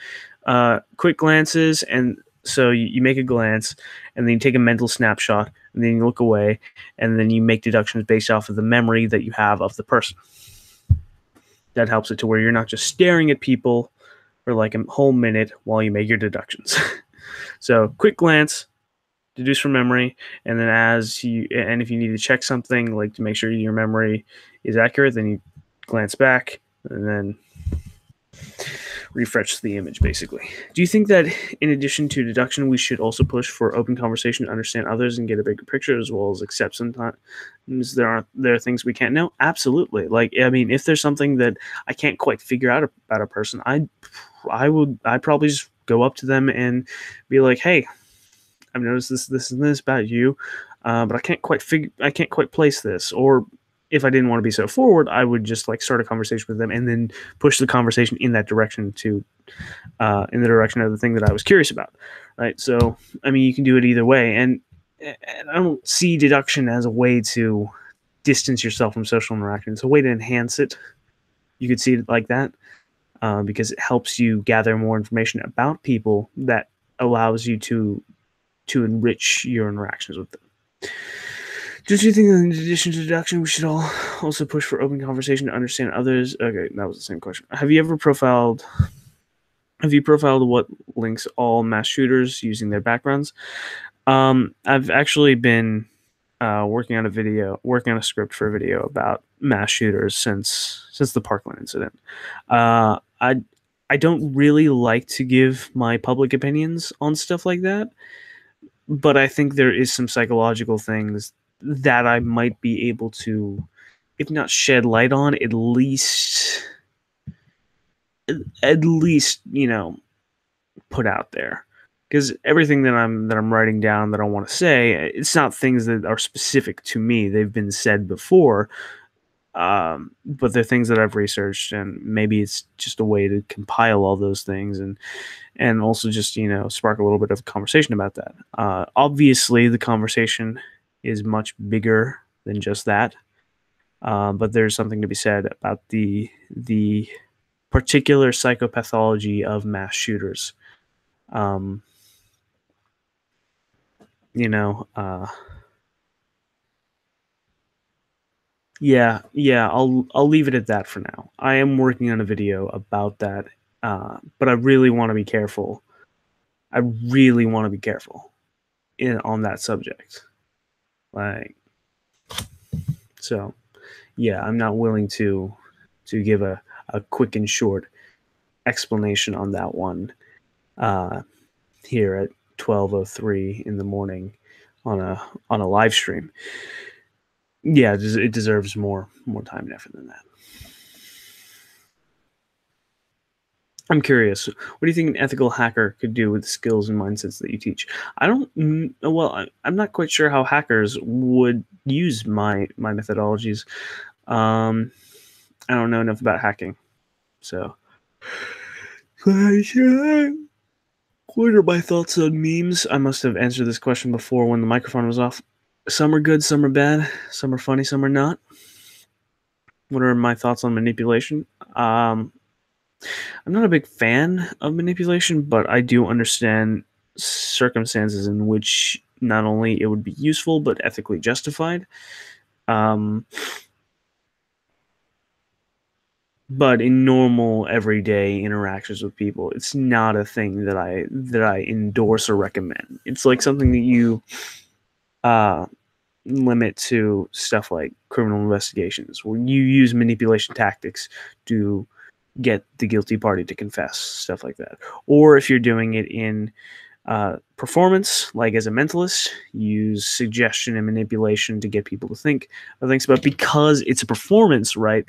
Quick glances, and so you make a glance, and then you take a mental snapshot, and then you look away, and then you make deductions based off of the memory that you have of the person. That helps it to where you're not just staring at people for like a whole minute while you make your deductions. So quick glance, deduce from memory, and then if you need to check something, like to make sure your memory is accurate, then you glance back and then refresh the image, basically. Do you think that in addition to deduction, we should also push for open conversation to understand others and get a bigger picture, as well as accept sometimes there are things we can't know? Absolutely. Like, I mean, if there's something that I can't quite figure out about a person, I'd probably just go up to them and be like, hey, I've noticed this and this about you, but I can't quite place this. Or if I didn't want to be so forward, I would just like start a conversation with them and then push the conversation in that direction in the direction of the thing that I was curious about. Right. So, I mean, you can do it either way. And I don't see deduction as a way to distance yourself from social interaction. It's a way to enhance it. You could see it like that because it helps you gather more information about people that allows you to enrich your interactions with them. Do you think that in addition to deduction, we should also push for open conversation to understand others? Okay, that was the same question. Have you profiled what links all mass shooters using their backgrounds? I've actually been working on a script for a video about mass shooters since the Parkland incident. I don't really like to give my public opinions on stuff like that, but I think there is some psychological things that I might be able to, if not shed light on, at least put out there. Because everything that I'm writing down that I want to say, it's not things that are specific to me. They've been said before, but they're things that I've researched, and maybe it's just a way to compile all those things and also just spark a little bit of conversation about that. Obviously, the conversation is much bigger than just that, but there's something to be said about the particular psychopathology of mass shooters. Yeah, I'll leave it at that for now. I am working on a video about that, but I really want to be careful. I really want to be careful on that subject. Like, so, yeah, I'm not willing to give a quick and short explanation on that one here at 12:03 in the morning on a live stream. Yeah, it deserves more time and effort than that. I'm curious, what do you think an ethical hacker could do with the skills and mindsets that you teach? I'm not quite sure how hackers would use my methodologies. I don't know enough about hacking, so. What are my thoughts on memes? I must have answered this question before when the microphone was off. Some are good, some are bad, some are funny, some are not. What are my thoughts on manipulation? I'm not a big fan of manipulation, but I do understand circumstances in which not only it would be useful, but ethically justified. But in normal everyday interactions with people, it's not a thing that I endorse or recommend. It's like something that you limit to stuff like criminal investigations, where you use manipulation tactics to get the guilty party to confess, stuff like that. Or if you're doing it in performance, like as a mentalist, use suggestion and manipulation to get people to think of things. But because it's a performance, right,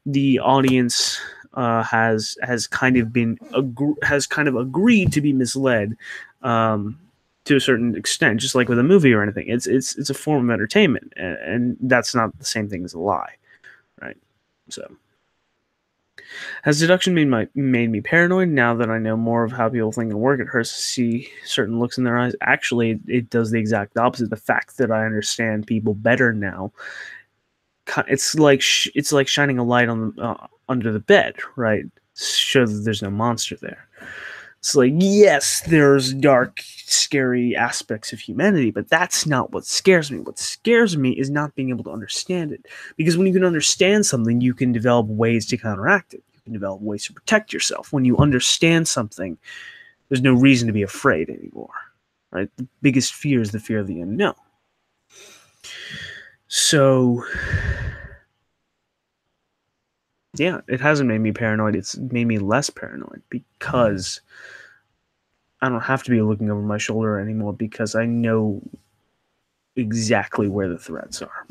the audience has kind of agreed to be misled to a certain extent, just like with a movie or anything. It's a form of entertainment, and that's not the same thing as a lie, right? So, has deduction made me paranoid? Now that I know more of how people think and work, it hurts to see certain looks in their eyes. Actually, it does the exact opposite. The fact that I understand people better now, it's like shining a light on under the bed, right? Show that there's no monster there. It's like, yes, there's dark, scary aspects of humanity, but that's not what scares me. What scares me is not being able to understand it. Because when you can understand something, you can develop ways to counteract it. You can develop ways to protect yourself. When you understand something, there's no reason to be afraid anymore, right? The biggest fear is the fear of the unknown. So, yeah, it hasn't made me paranoid. It's made me less paranoid because I don't have to be looking over my shoulder anymore, because I know exactly where the threats are.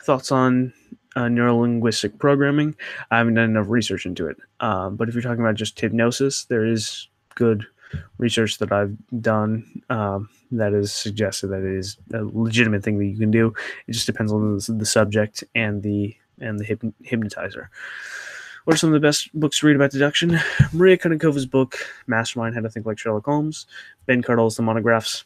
Thoughts on neurolinguistic programming? I haven't done enough research into it. But if you're talking about just hypnosis, there is good research that I've done that has suggested that it is a legitimate thing that you can do. It just depends on the subject and the hypnotizer. What are some of the best books to read about deduction? Maria Konikova's book, Mastermind, How to Think Like Sherlock Holmes. Ben Cardall's The Monographs.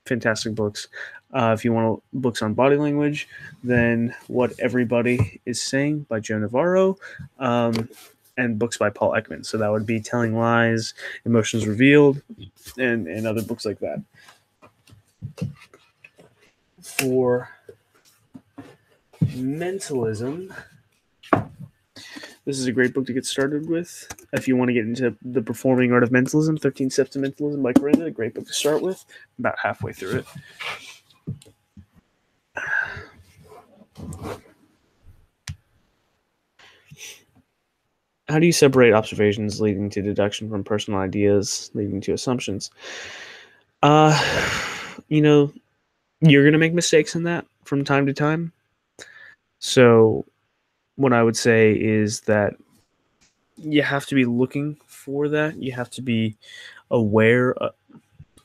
Fantastic books. If you want books on body language, then What Everybody Is Saying by Joe Navarro, and books by Paul Ekman. So that would be Telling Lies, Emotions Revealed, and other books like that. For mentalism, this is a great book to get started with. If you want to get into the performing art of mentalism, 13 Steps to Mentalism by Corinna, a great book to start with. About halfway through it. How do you separate observations leading to deduction from personal ideas leading to assumptions? You're going to make mistakes in that from time to time. So what I would say is that you have to be looking for that. You have to be aware.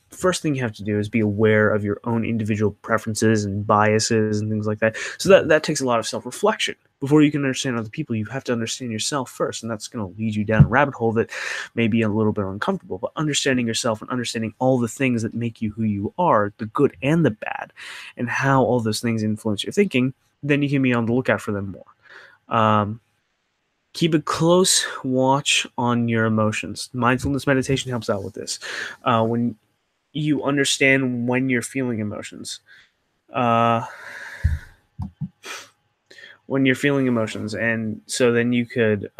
First thing you have to do is be aware of your own individual preferences and biases and things like that. So that takes a lot of self-reflection. Before you can understand other people, you have to understand yourself first, and that's going to lead you down a rabbit hole that may be a little bit uncomfortable. But understanding yourself and understanding all the things that make you who you are, the good and the bad, and how all those things influence your thinking, then you can be on the lookout for them more. Keep a close watch on your emotions. Mindfulness meditation helps out with this. When you understand when you're feeling emotions. And so then you could,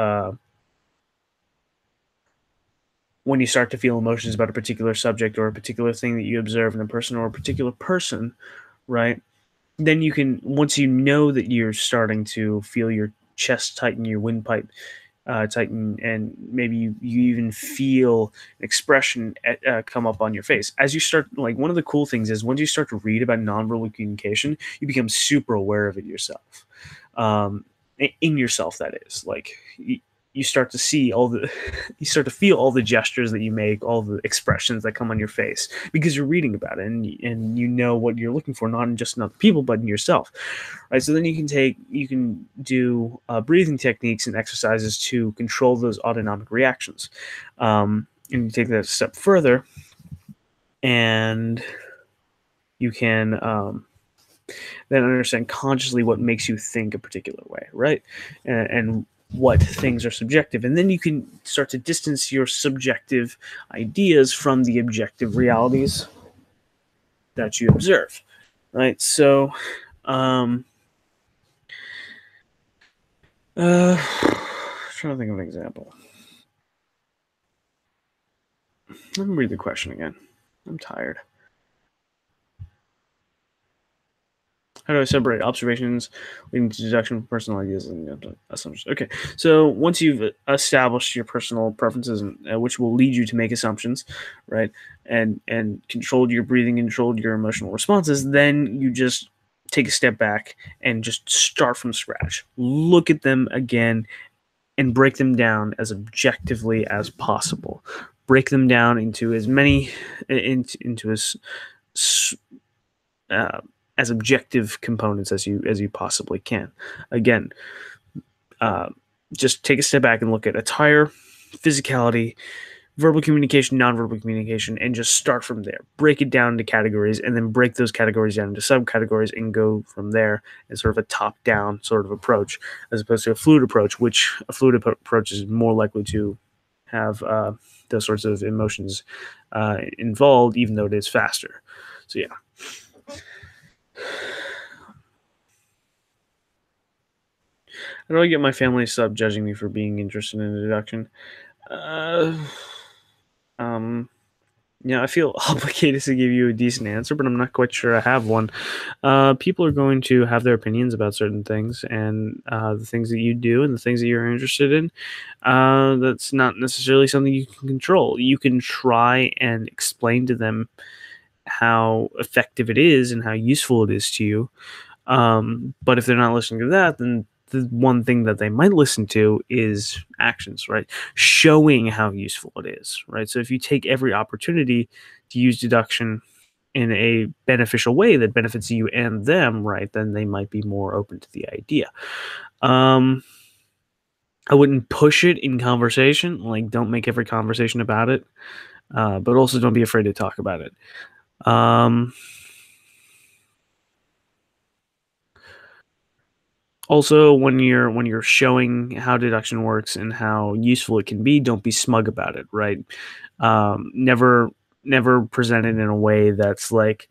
when you start to feel emotions about a particular subject or a particular thing that you observe in a person or a particular person, right? Then you can, once you know that you're starting to feel your chest tighten, your windpipe tighten, and maybe you even feel an expression come up on your face. As you start, like, one of the cool things is once you start to read about nonverbal communication, you become super aware of it yourself. In yourself, that is. Like, you start to see you start to feel all the gestures that you make, all the expressions that come on your face, because you're reading about it, and you know what you're looking for, not just in other people, but in yourself, right? So then you can do breathing techniques and exercises to control those autonomic reactions, and you take that a step further, and you can then understand consciously what makes you think a particular way, right? And what things are subjective. And then you can start to distance your subjective ideas from the objective realities that you observe, right? So Trying to think of an example. Let me read the question again. I'm tired. How do I separate observations leading to deduction from personal ideas and assumptions? Okay, so once you've established your personal preferences, which will lead you to make assumptions, right, and controlled your breathing, controlled your emotional responses, then you just take a step back and just start from scratch. Look at them again and break them down as objectively as possible. Break them down into as many into uh, as objective components as you possibly can. Again, uh, just take a step back and look at attire, physicality, verbal communication, nonverbal communication, and just start from there. Break it down into categories, and then break those categories down into subcategories, and go from there in sort of a top-down sort of approach, as opposed to a fluid approach, which a fluid approach is more likely to have those sorts of emotions involved, even though it is faster. So yeah. How do I get my family to stop judging me for being interested in deduction? Uh, yeah, I feel obligated to give you a decent answer, but I'm not quite sure I have one. People are going to have their opinions about certain things, and the things that you do and the things that you're interested in. That's not necessarily something you can control. You can try and explain to them how effective it is and how useful it is to you. But if they're not listening to that, then the one thing that they might listen to is actions, right? Showing how useful it is, right? So if you take every opportunity to use deduction in a beneficial way that benefits you and them, right, then they might be more open to the idea. Um, I wouldn't push it in conversation, like don't make every conversation about it, but also don't be afraid to talk about it. Also, when you're showing how deduction works and how useful it can be, don't be smug about it, right? Never present it in a way that's like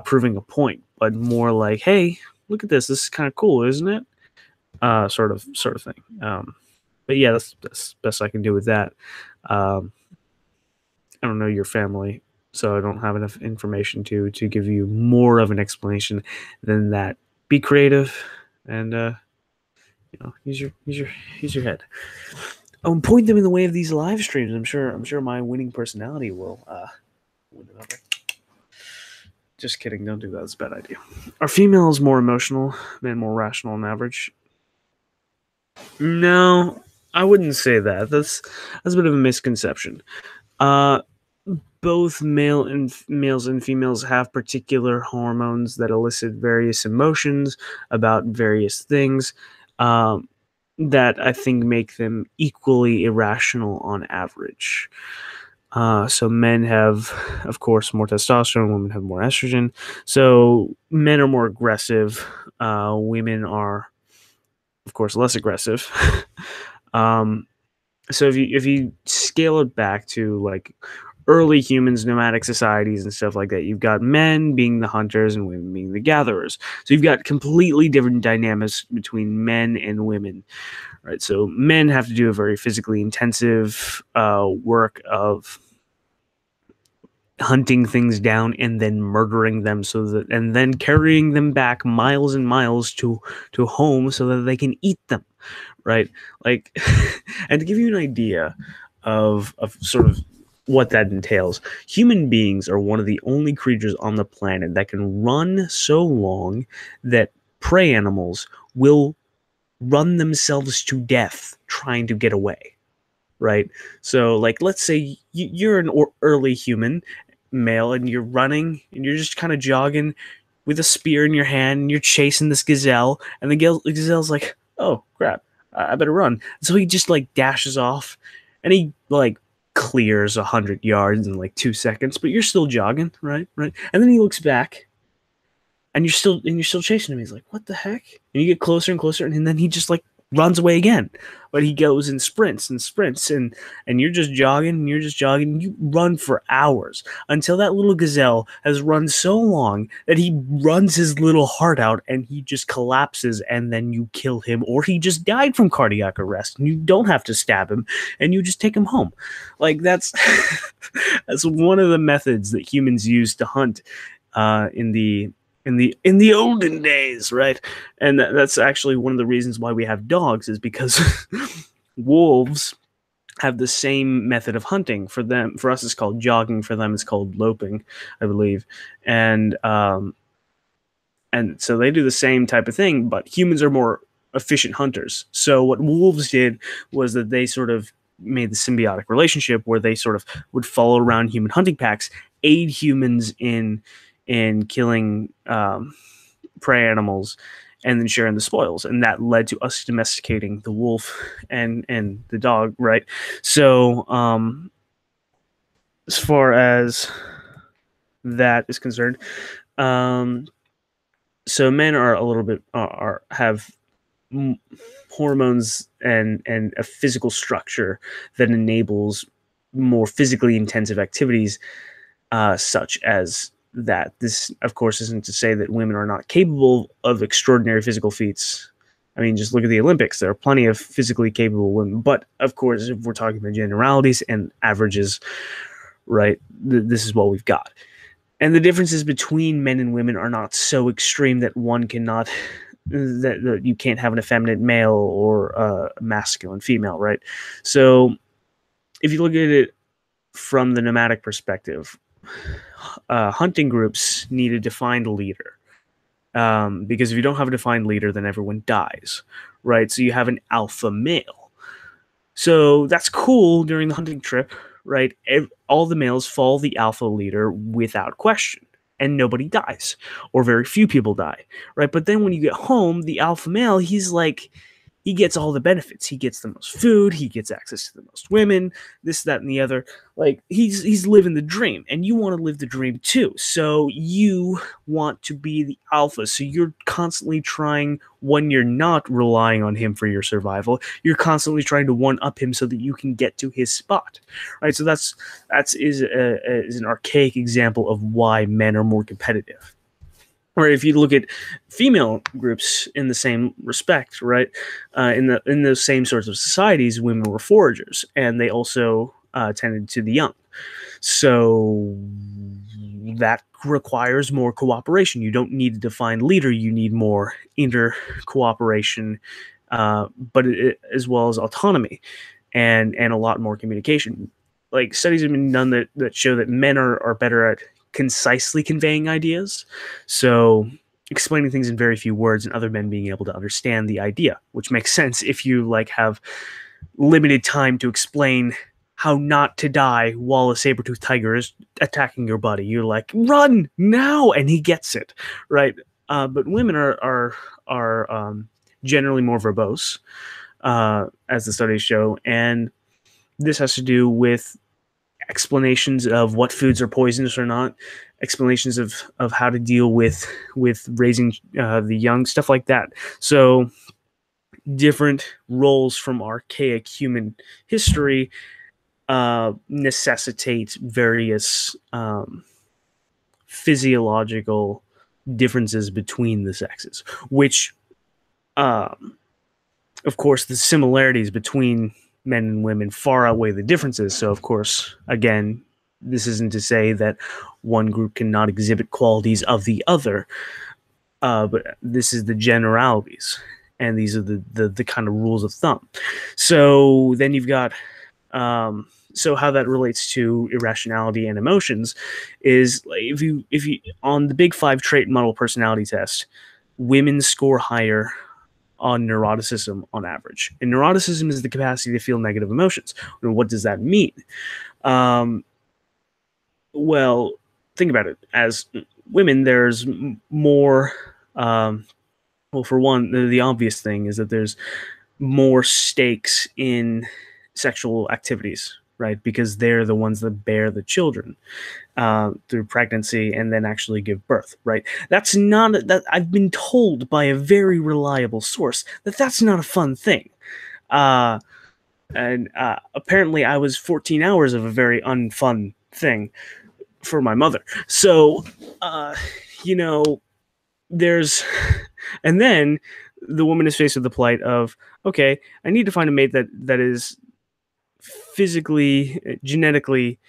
proving a point, but more like, hey, look at this. This is kind of cool, isn't it? Sort of thing. But yeah, that's best I can do with that. Um, I don't know your family, so I don't have enough information to give you more of an explanation than that. Be creative and use your head. Oh, and point them in the way of these live streams. I'm sure my winning personality will win it over. Just kidding. Don't do that. It's a bad idea. Are females more emotional, men more rational on average? No, I wouldn't say that. That's a bit of a misconception. Uh, both males and females have particular hormones that elicit various emotions about various things. Um, that I think make them equally irrational on average. So men have, of course, more testosterone. Women have more estrogen. So men are more aggressive. Women are, of course, less aggressive. um, so if you scale it back to like early humans, nomadic societies, and stuff like that, you've got men being the hunters and women being the gatherers. So you've got completely different dynamics between men and women. Right, so men have to do a very physically intensive work of hunting things down and then murdering them, and then carrying them back miles and miles to home so that they can eat them. Right, like, and to give you an idea of sort of what that entails, human beings are one of the only creatures on the planet that can run so long that prey animals will run themselves to death trying to get away, right? So, like, let's say you're an early human male and you're running and you're just kind of jogging with a spear in your hand and you're chasing this gazelle, and the gazelle's like, oh crap, I better run. So he just like dashes off and he like clears 100 yards in like 2 seconds, but you're still jogging, right? And then he looks back and you're still chasing him. He's like, what the heck? And you get closer and closer, and then he just like runs away again. But he goes and sprints and sprints, and you're just jogging, and you're just jogging, and you run for hours until that little gazelle has run so long that he runs his little heart out and he just collapses, and then you kill him, or he just died from cardiac arrest and you don't have to stab him and you just take him home. Like, that's that's one of the methods that humans use to hunt in the olden days, right? And that's actually one of the reasons why we have dogs, is because wolves have the same method of hunting. For us, it's called jogging. For them, it's called loping, I believe. And so they do the same type of thing, but humans are more efficient hunters. So what wolves did was that they sort of made the symbiotic relationship where they sort of would follow around human hunting packs, aid humans in killing prey animals, and then sharing the spoils, and that led to us domesticating the wolf and the dog, right? So as far as that is concerned, so men are a little bit have hormones and a physical structure that enables more physically intensive activities, such as that. This, of course, isn't to say that women are not capable of extraordinary physical feats. I mean, just look at the Olympics. There are plenty of physically capable women. But, of course, if we're talking about generalities and averages, right, this is what we've got. And the differences between men and women are not so extreme that one cannot, that you can't have an effeminate male or a masculine female, right? So if you look at it from the nomadic perspective, hunting groups need a defined leader, because if you don't have a defined leader, then everyone dies, right? So you have an alpha male. So that's cool during the hunting trip, right? All the males follow the alpha leader without question, and nobody dies, or very few people die, right? But then when you get home, the alpha male, he's like, he gets all the benefits. He gets the most food. He gets access to the most women. This, that, and the other. Like, he's living the dream, and you want to live the dream too. So you want to be the alpha. So you're constantly trying, when you're not relying on him for your survival, you're constantly trying to one up him so that you can get to his spot, right? So that's an archaic example of why men are more competitive. Or if you look at female groups in the same respect, right? In those same sorts of societies, women were foragers, and they also tended to the young. So that requires more cooperation. You don't need a defined leader. You need more inter-cooperation, but as well as autonomy and a lot more communication. Like, studies have been done that show that men are better at concisely conveying ideas, so explaining things in very few words, and other men being able to understand the idea, which makes sense if you like have limited time to explain how not to die while a saber-toothed tiger is attacking your buddy. You're like, run now, and he gets it, right? But women are generally more verbose, as the studies show, and this has to do with explanations of what foods are poisonous or not, explanations of how to deal with raising the young, stuff like that. So different roles from archaic human history necessitate various physiological differences between the sexes, which of course the similarities between men and women far outweigh the differences. So, of course, again, this isn't to say that one group cannot exhibit qualities of the other, but this is the generalities, and these are the kind of rules of thumb. So then you've got, so how that relates to irrationality and emotions is, like, if you on the Big Five trait model personality test, women score higher on neuroticism on average. And neuroticism is the capacity to feel negative emotions. And what does that mean? Well, think about it. As women, there's more, well, for one, the obvious thing is that there's more stakes in sexual activities, right? Because they're the ones that bear the children through pregnancy and then actually give birth, right? That's not that I've been told by a very reliable source that that's not a fun thing. And apparently I was 14 hours of a very unfun thing for my mother. So, you know, there's, and then the woman is faced with the plight of, okay, I need to find a mate that is physically, genetically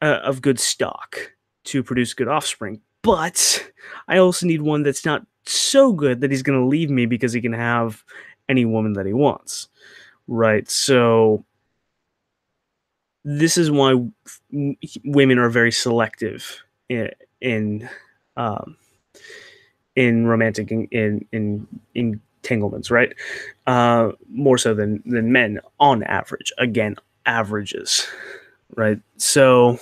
of good stock to produce good offspring. But I also need one that's not so good that he's going to leave me because he can have any woman that he wants. Right. So this is why women are very selective in romantic in entanglements, right? More so than men on average. Again, averages, right? So,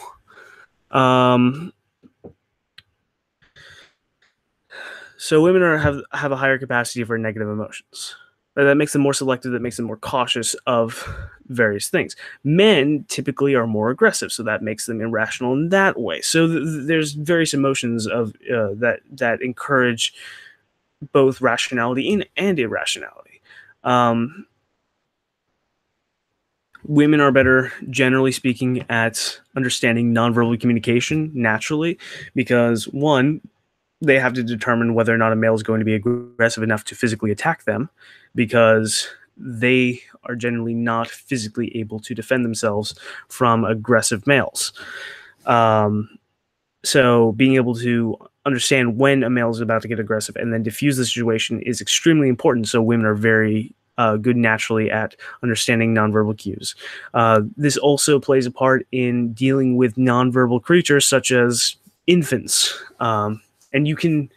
so women have a higher capacity for negative emotions. That makes them more selective, that makes them more cautious of various things. Men typically are more aggressive, so that makes them irrational in that way. So there's various emotions of that encourage both rationality and irrationality. Women are better, generally speaking, at understanding nonverbal communication naturally, because one, they have to determine whether or not a male is going to be aggressive enough to physically attack them, because they are generally not physically able to defend themselves from aggressive males. So being able to understand when a male is about to get aggressive and then diffuse the situation is extremely important. So women are very good naturally at understanding nonverbal cues. This also plays a part in dealing with nonverbal creatures such as infants. And you can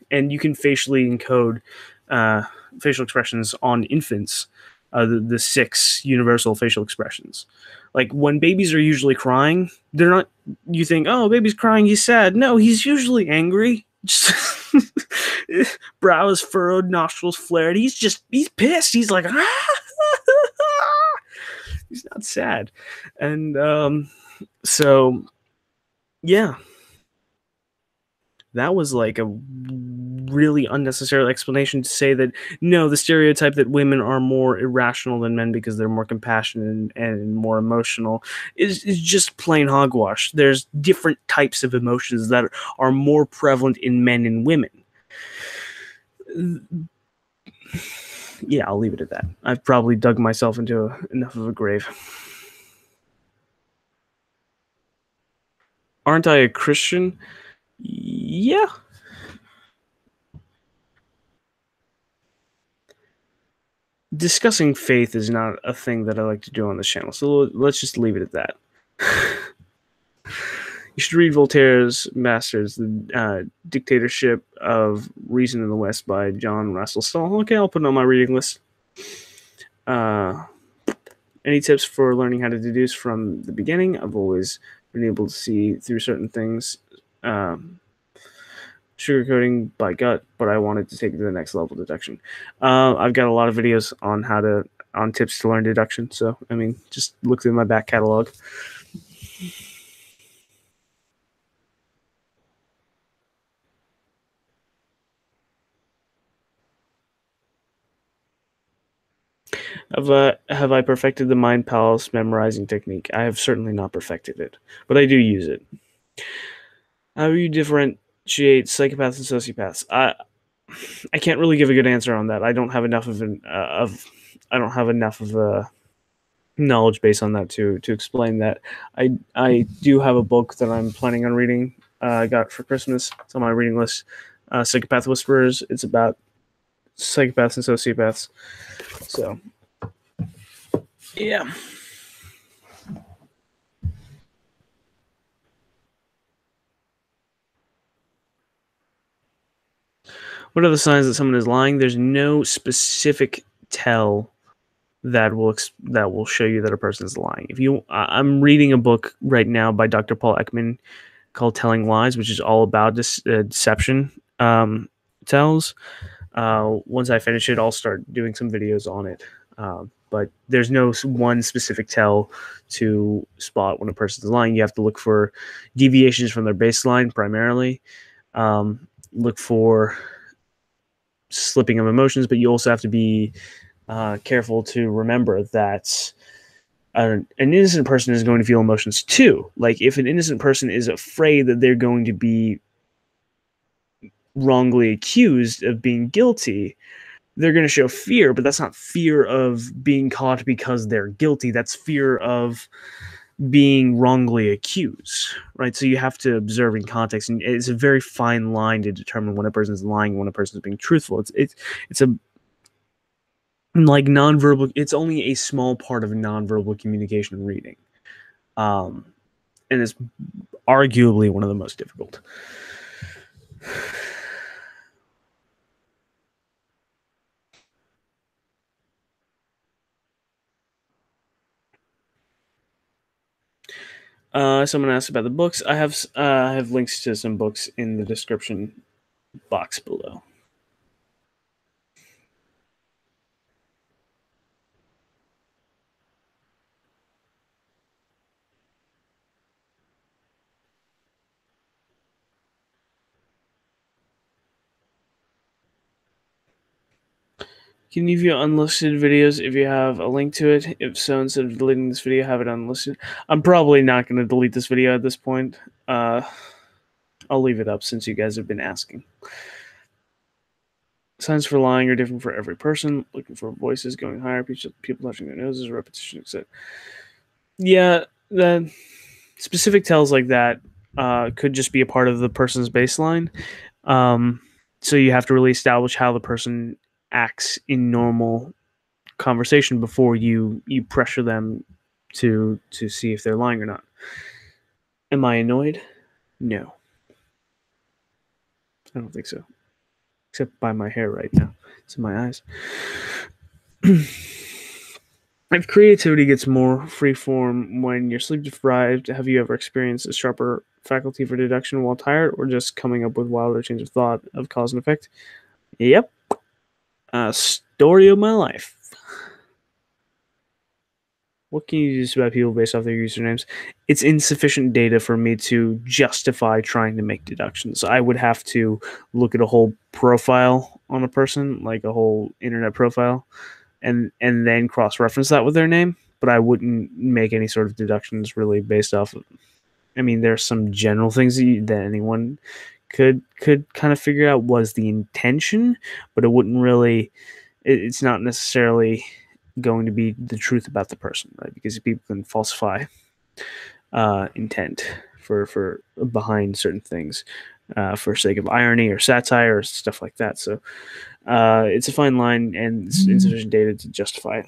facially encode facial expressions on infants, the 6 universal facial expressions. Like when babies are usually crying, they're not. You think, oh, baby's crying, he's sad. No, he's usually angry. Brow is furrowed, nostrils flared. He's pissed. He's like, he's not sad, and so yeah. That was like a really unnecessary explanation to say that no, the stereotype that women are more irrational than men because they're more compassionate and more emotional is just plain hogwash. There's different types of emotions that are more prevalent in men and women. Yeah, I'll leave it at that. I've probably dug myself into enough of a grave. Aren't I a Christian? Yeah. Discussing faith is not a thing that I like to do on this channel, so let's just leave it at that. You should read Voltaire's Masters, the Dictatorship of Reason in the West by John Russell Stahl. Okay, I'll put it on my reading list. Any tips for learning how to deduce from the beginning? I've always been able to see through certain things. Sugarcoating by gut, but I wanted to take it to the next level deduction. I've got a lot of videos on tips to learn deduction, so I mean, just look through my back catalog. Have I perfected the mind palace memorizing technique? I have certainly not perfected it, but I do use it. How do you differentiate psychopaths and sociopaths? I can't really give a good answer on that. I don't have enough of a knowledge base on that to explain that. I do have a book that I'm planning on reading. I got for Christmas. It's on my reading list. Psychopath Whisperers. It's about psychopaths and sociopaths. So, yeah. What are the signs that someone is lying? There's no specific tell that will show you that a person is lying. I'm reading a book right now by Dr. Paul Ekman called Telling Lies, which is all about deception tells. Once I finish it, I'll start doing some videos on it. but there's no one specific tell to spot when a person's lying. You have to look for deviations from their baseline primarily. Look for slipping of emotions, but you also have to be careful to remember that an innocent person is going to feel emotions too. Like if an innocent person is afraid that they're going to be wrongly accused of being guilty, they're going to show fear, but that's not fear of being caught because they're guilty. That's fear of being wrongly accused, right? So you have to observe in context, and it's a very fine line to determine when a person's lying, when a person's being truthful. It's a like nonverbal. It's only a small part of nonverbal communication and reading, and it's arguably one of the most difficult. Someone asked about the books. I have links to some books in the description box below. Can you view unlisted videos if you have a link to it? If so, instead of deleting this video, have it unlisted. I'm probably not going to delete this video at this point. I'll leave it up since you guys have been asking. Signs for lying are different for every person. Looking for voices going higher, people touching their noses, repetition, etc. Yeah, the specific tells like that could just be a part of the person's baseline. So you have to really establish how the person acts in normal conversation before you pressure them to see if they're lying or not. Am I annoyed? No. I don't think so. Except by my hair right now. It's in my eyes. If creativity gets more freeform when you're sleep deprived, have you ever experienced a sharper faculty for deduction while tired, or just coming up with wilder chains of thought of cause and effect? Yep. Story of my life. What can you do about people based off their usernames? It's insufficient data for me to justify trying to make deductions. I would have to look at a whole profile on a person, like a whole internet profile, and then cross-reference that with their name. But I wouldn't make any sort of deductions really based off of. I mean, there's some general things that anyone could kind of figure out was the intention, but it wouldn't really. It's not necessarily going to be the truth about the person, right? Because people can falsify intent for behind certain things for sake of irony or satire or stuff like that. So it's a fine line, and it's insufficient data to justify it.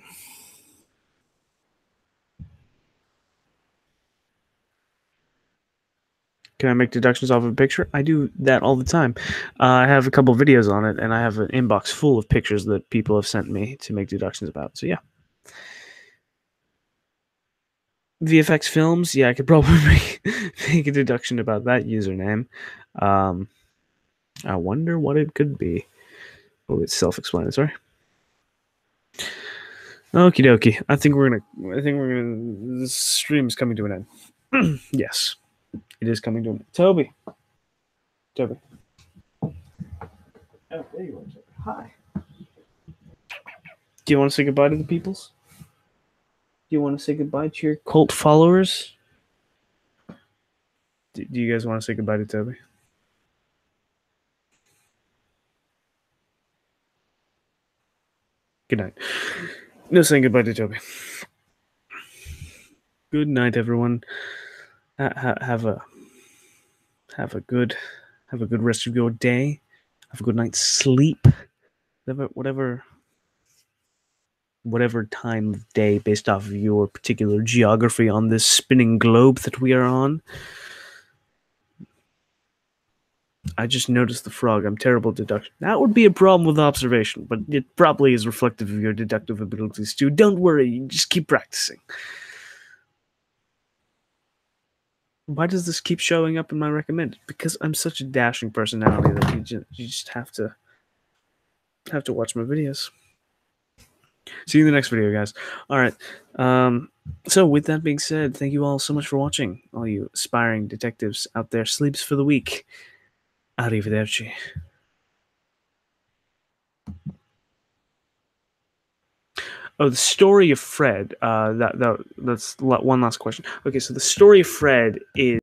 Can I make deductions off of a picture? I do that all the time. I have a couple videos on it, and I have an inbox full of pictures that people have sent me to make deductions about. So yeah. VFX Films, yeah, I could probably make a deduction about that username. I wonder what it could be. Oh, it's self-explanatory. Okie dokie. I think we're gonna. This stream is coming to an end. Yes, it is coming to an end. Toby. Oh, there you are, Toby. Hi. Do you want to say goodbye to the peoples? Do you want to say goodbye to your cult followers? Do you guys want to say goodbye to Toby? Good night. No saying goodbye to Toby. Good night, everyone. Have a good rest of your day. Have a good night's sleep. Whatever time of day based off of your particular geography on this spinning globe that we are on. I just noticed the frog. I'm terrible at deduction. That would be a problem with observation, but it probably is reflective of your deductive abilities too. Don't worry, just keep practicing. Why does this keep showing up in my recommended? Because I'm such a dashing personality that you just have to watch my videos. See you in the next video, guys. All right. So with that being said, thank you all so much for watching. All you aspiring detectives out there, sleeps for the week. Arrivederci. Oh, the story of Fred. That's one last question. Okay, so the story of Fred is